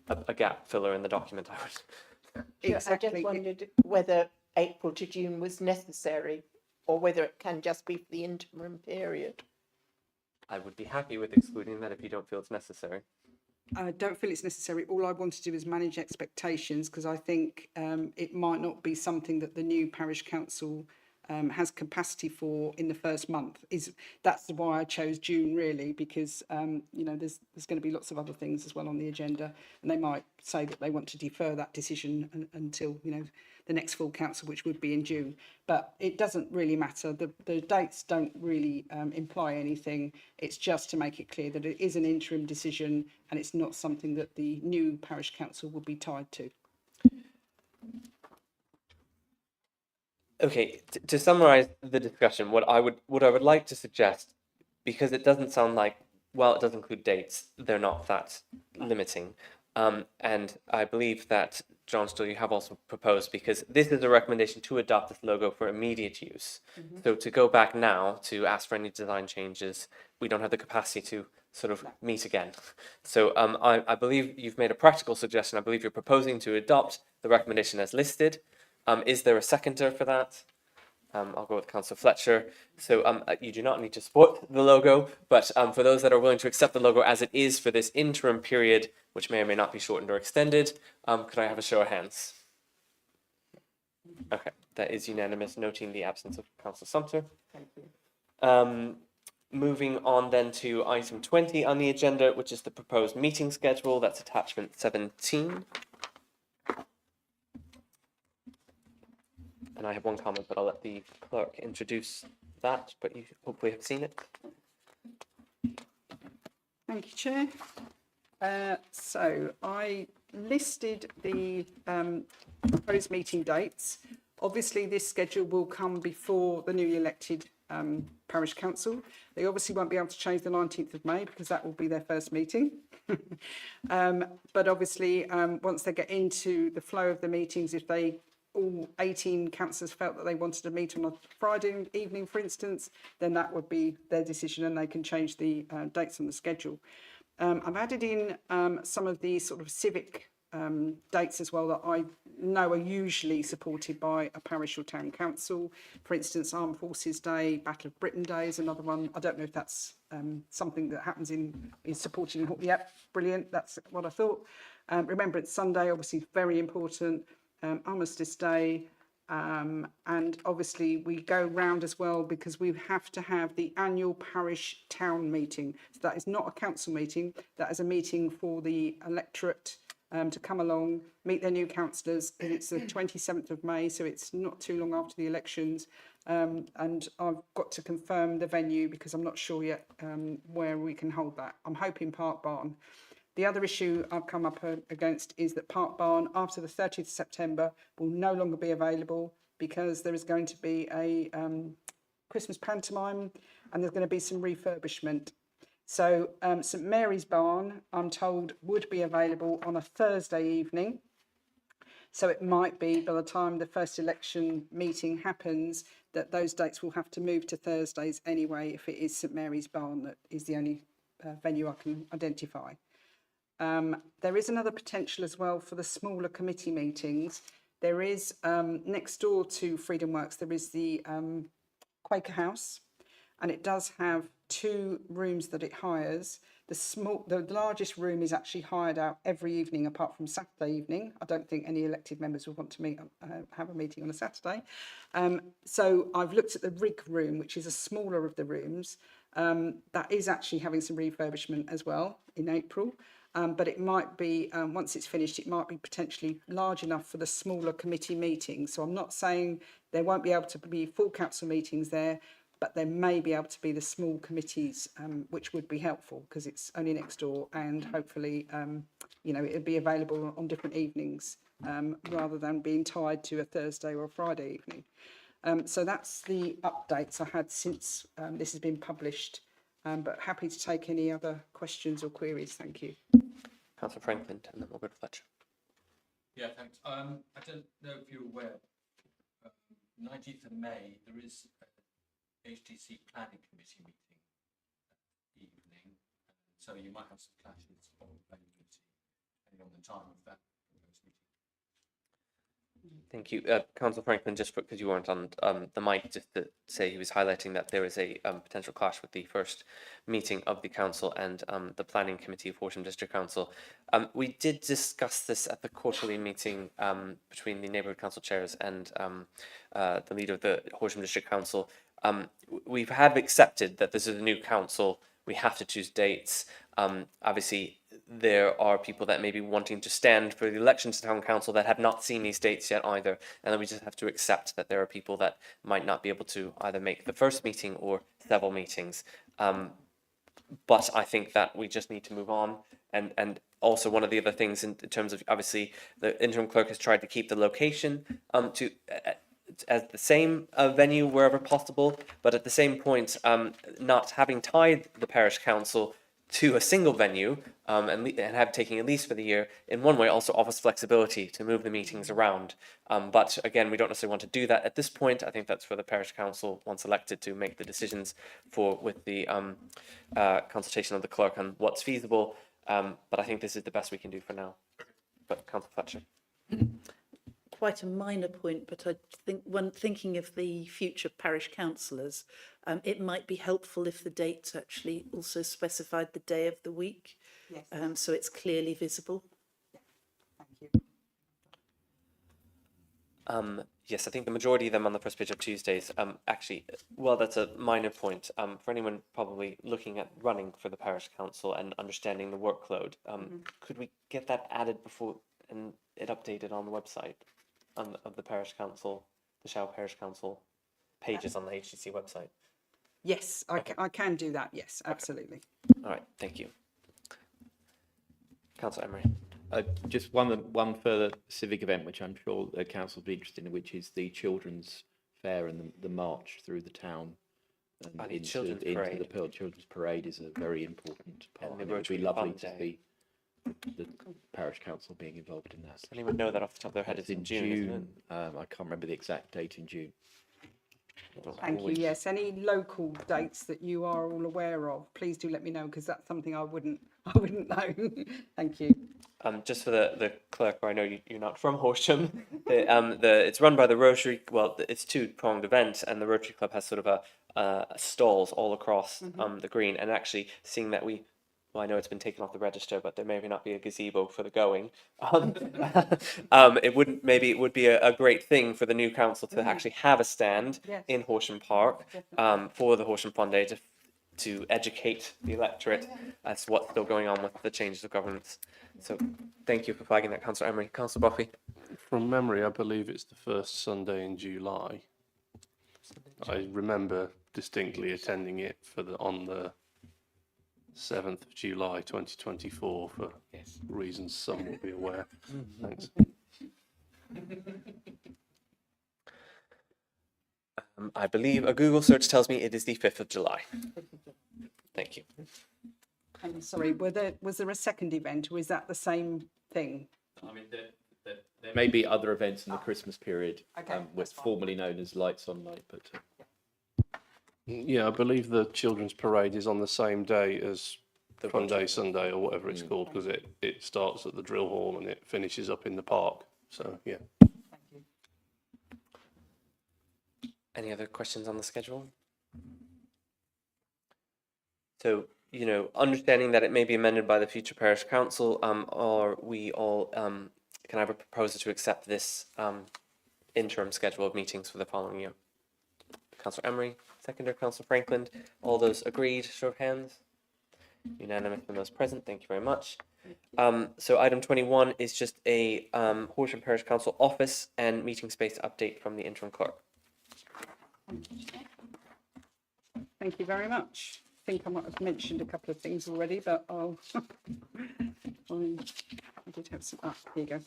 S1: a gap filler in the document, I would.
S2: Exactly.
S6: I just wondered whether April to June was necessary, or whether it can just be for the interim period.
S1: I would be happy with excluding that if you don't feel it's necessary.
S2: I don't feel it's necessary. All I want to do is manage expectations, because I think it might not be something that the new parish council has capacity for in the first month. That's why I chose June, really, because there's going to be lots of other things as well on the agenda, and they might say that they want to defer that decision until the next full council, which would be in June. But it doesn't really matter. The dates don't really imply anything. It's just to make it clear that it is an interim decision, and it's not something that the new parish council will be tied to.
S1: Okay, to summarise the discussion, what I would like to suggest, because it doesn't sound like, well, it does include dates, they're not that limiting. And I believe that, John Still, you have also proposed, because this is a recommendation to adopt this logo for immediate use. So to go back now to ask for any design changes, we don't have the capacity to sort of meet again. So I believe you've made a practical suggestion. I believe you're proposing to adopt the recommendation as listed. Is there a seconder for that? I'll go with Councillor Fletcher. So you do not need to support the logo, but for those that are willing to accept the logo as it is for this interim period, which may or may not be shortened or extended, could I have a show of hands? Okay, that is unanimous, noting the absence of Councillor Sumter.
S6: Thank you.
S1: Moving on then to item 20 on the agenda, which is the proposed meeting schedule. That's attachment 17. And I have one comment, but I'll let the clerk introduce that, but you hopefully have seen it.
S2: Thank you, Chair. So I listed the proposed meeting dates. Obviously, this schedule will come before the newly elected parish council. They obviously won't be able to change the 19th of May because that will be their first meeting. But obviously, once they get into the flow of the meetings, if all 18 councillors felt that they wanted to meet on a Friday evening, for instance, then that would be their decision, and they can change the dates on the schedule. I've added in some of the sort of civic dates as well that I know are usually supported by a parish or town council. For instance, Armed Forces Day, Battle of Britain Day is another one. I don't know if that's something that happens is supporting. Yep, brilliant. That's what I thought. Remembrance Sunday, obviously very important. Armistice Day, and obviously we go round as well because we have to have the annual parish town meeting. So that is not a council meeting, that is a meeting for the electorate to come along, meet their new councillors, and it's the 27th of May, so it's not too long after the elections. And I've got to confirm the venue because I'm not sure yet where we can hold that. I'm hoping Park Barn. The other issue I've come up against is that Park Barn, after the 30th of September, will no longer be available because there is going to be a Christmas pantomime and there's going to be some refurbishment. So St Mary's Barn, I'm told, would be available on a Thursday evening. So it might be by the time the first election meeting happens that those dates will have to move to Thursdays anyway, if it is St Mary's Barn that is the only venue I can identify. There is another potential as well for the smaller committee meetings. There is next door to Freedom Works, there is the Quaker House, and it does have 2 rooms that it hires. The largest room is actually hired out every evening apart from Saturday evening. I don't think any elected members would want to have a meeting on a Saturday. So I've looked at the rig room, which is a smaller of the rooms. That is actually having some refurbishment as well in April. But it might be, once it's finished, it might be potentially large enough for the smaller committee meetings. So I'm not saying there won't be able to be full council meetings there, but there may be able to be the small committees, which would be helpful because it's only next door, and hopefully, you know, it'll be available on different evenings rather than being tied to a Thursday or a Friday evening. So that's the updates I had since this has been published, but happy to take any other questions or queries. Thank you.
S1: Councillor Franklin, and then we'll go to Fletcher.
S12: Yeah, thanks. I don't know if you're aware, 19th of May, there is a HTC Planning Committee meeting evening, so you might have some clashes of availability depending on the time of that proposed meeting.
S1: Thank you. Councillor Franklin, just because you weren't on the mic, just to say he was highlighting that there is a potential clash with the first meeting of the council and the planning committee of Horsham District Council. We did discuss this at the quarterly meeting between the neighbourhood council chairs and the leader of the Horsham District Council. We have accepted that this is a new council. We have to choose dates. Obviously, there are people that may be wanting to stand for the election to town council that have not seen these dates yet either. And then we just have to accept that there are people that might not be able to either make the first meeting or several meetings. But I think that we just need to move on. And also one of the other things in terms of, obviously, the interim clerk has tried to keep the location as the same venue wherever possible, but at the same point, not having tied the parish council to a single venue and have taking a lease for the year, in one way also offers flexibility to move the meetings around. But again, we don't necessarily want to do that at this point. I think that's for the parish council, once elected, to make the decisions with the consultation of the clerk on what's feasible. But I think this is the best we can do for now. But Councillor Fletcher.
S10: Quite a minor point, but I think when thinking of the future parish councillors, it might be helpful if the dates actually also specified the day of the week,
S2: Yes.
S10: so it's clearly visible.
S2: Thank you.
S1: Yes, I think the majority of them on the first page of Tuesdays. Actually, well, that's a minor point. For anyone probably looking at running for the parish council and understanding the workload, could we get that added before and it updated on the website of the parish council, the Shaw Parish Council pages on the HCC website?
S2: Yes, I can do that. Yes, absolutely.
S1: All right, thank you. Councillor Emery.
S9: Just one further civic event, which I'm sure the council will be interested in, which is the children's fair and the march through the town. And
S1: The children's parade.
S9: The children's parade is a very important part.
S1: And the
S9: And it would be
S1: Rotary
S9: lovely
S1: Fund
S9: to
S1: Day.
S9: see the parish council being involved in that.
S1: Does anyone know that off the top of their head?
S9: It's
S1: It's in June, isn't it?
S9: I can't remember the exact date in June.
S2: Thank you. Yes, any local dates that you are all aware of, please do let me know, because that's something I wouldn't know. Thank you.
S1: Just for the clerk, or I know you're not from Horsham, it's run by the Rotary. Well, it's two-pronged event, and the Rotary Club has sort of a stalls all across the green. And actually, seeing that well, I know it's been taken off the register, but there may not be a gazebo for the going. It would be a great thing for the new council to actually have a stand
S2: Yes.
S1: in Horsham Park for the Horsham Fund Day to educate the electorate as to what's still going on with the changes of governance. So thank you for flagging that, Councillor Emery. Councillor Buffy.
S8: From memory, I believe it's the first Sunday in July. I remember distinctly attending it on the 7th of July 2024 for reasons some will be aware. Thanks.
S1: I believe a Google search tells me it is the 5th of July. Thank you.
S2: I'm sorry, was there a second event, or is that the same thing?
S9: I mean, there may be other events in the Christmas period,
S2: Okay,
S9: what's formerly known as Lights on Light, but
S8: Yeah, I believe the children's parade is on the same day as the Fun Day Sunday or whatever it's called, because it starts at the drill hall and it finishes up in the park. So yeah.
S2: Thank you.
S1: Any other questions on the schedule? So, you know, understanding that it may be amended by the future parish council, or we all, can I have a proposal to accept this interim schedule of meetings for the following year? Councillor Emery, seconder, Councillor Franklin, all those agreed, show of hands? Unanimous from those present, thank you very much. So item 21 is just a Horsham Parish Council office and meeting space update from the interim clerk.
S2: Thank you very much. I think I might have mentioned a couple of things already, but I'll. I did have some. Here you go.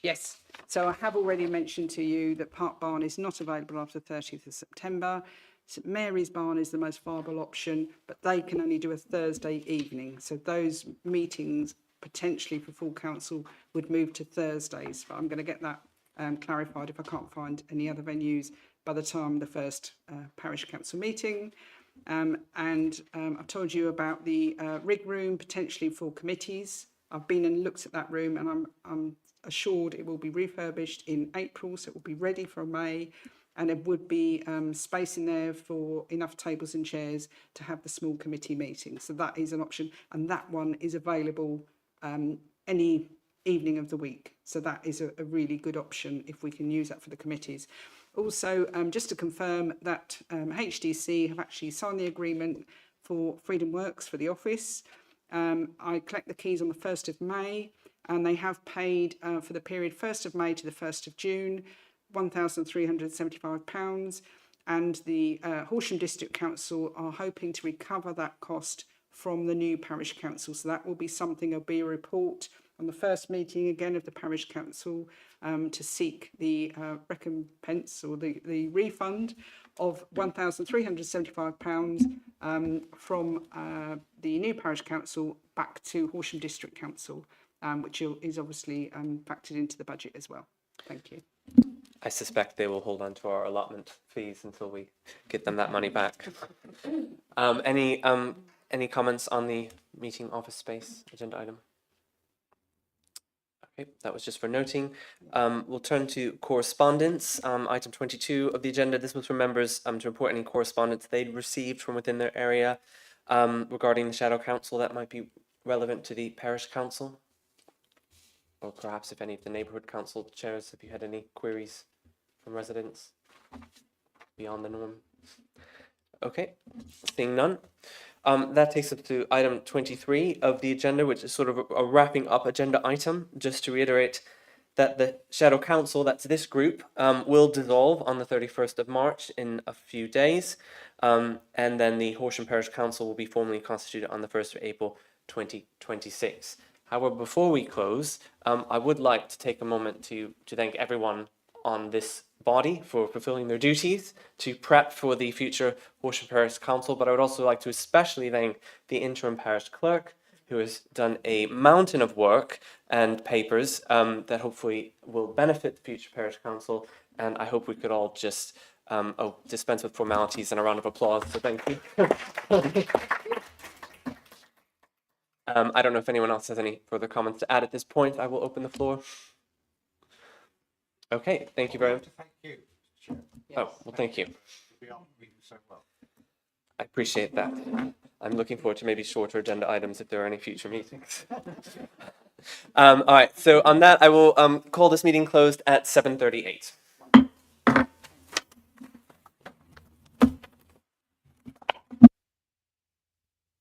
S2: Yes. So I have already mentioned to you that Park Barn is not available after 30th of September. St Mary's Barn is the most viable option, but they can only do a Thursday evening. So those meetings potentially for full council would move to Thursdays. But I'm going to get that clarified if I can't find any other venues by the time the first parish council meeting. I've told you about the rig room potentially for committees. I've been and looked at that room, and I'm assured it will be refurbished in April, so it will be ready for May, and there would be space in there for enough tables and chairs to have the small committee meetings. So that is an option, and that one is available any evening of the week. So that is a really good option if we can use that for the committees. Also, just to confirm that HDC have actually signed the agreement for Freedom Works for the office. I collect the keys on the 1st of May, and they have paid for the period 1st of May to the 1st of June, £1,375, and the Horsham District Council are hoping to recover that cost from the new parish council. So that will be something, there'll be a report on the first meeting again of the parish council to seek the recompense or the refund of £1,375 from the new parish council back to Horsham District Council, which is obviously factored into the budget as well. Thank you.
S1: I suspect they will hold on to our allotment fees until we get them that money back. Any comments on the meeting office space agenda item? Okay, that was just for noting. We'll turn to correspondence. Item 22 of the agenda. This was for members to report any correspondence they'd received from within their area regarding the Shadow Council that might be relevant to the Parish Council. Or perhaps if any of the neighbourhood council chairs, if you had any queries from residents beyond the norm. Okay, seeing none. That takes us to item 23 of the agenda, which is sort of a wrapping up agenda item. Just to reiterate that the Shadow Council, that's this group, will dissolve on the 31st of March in a few days. And then the Horsham Parish Council will be formally constituted on the 1st of April 2026. However, before we close, I would like to take a moment to thank everyone on this body for fulfilling their duties to prep for the future Horsham Parish Council, but I would also like to especially thank the interim parish clerk, who has done a mountain of work and papers that hopefully will benefit the future parish council, and I hope we could all just dispense with formalities and a round of applause, so thank you. I don't know if anyone else has any further comments to add at this point. I will open the floor. Okay, thank you very much.
S11: Thank you.
S1: Oh, well, thank you.
S11: We are doing so well.
S1: I appreciate that. I'm looking forward to maybe shorter agenda items if there are any future meetings. All right, so on that, I will call this meeting closed at 7:38.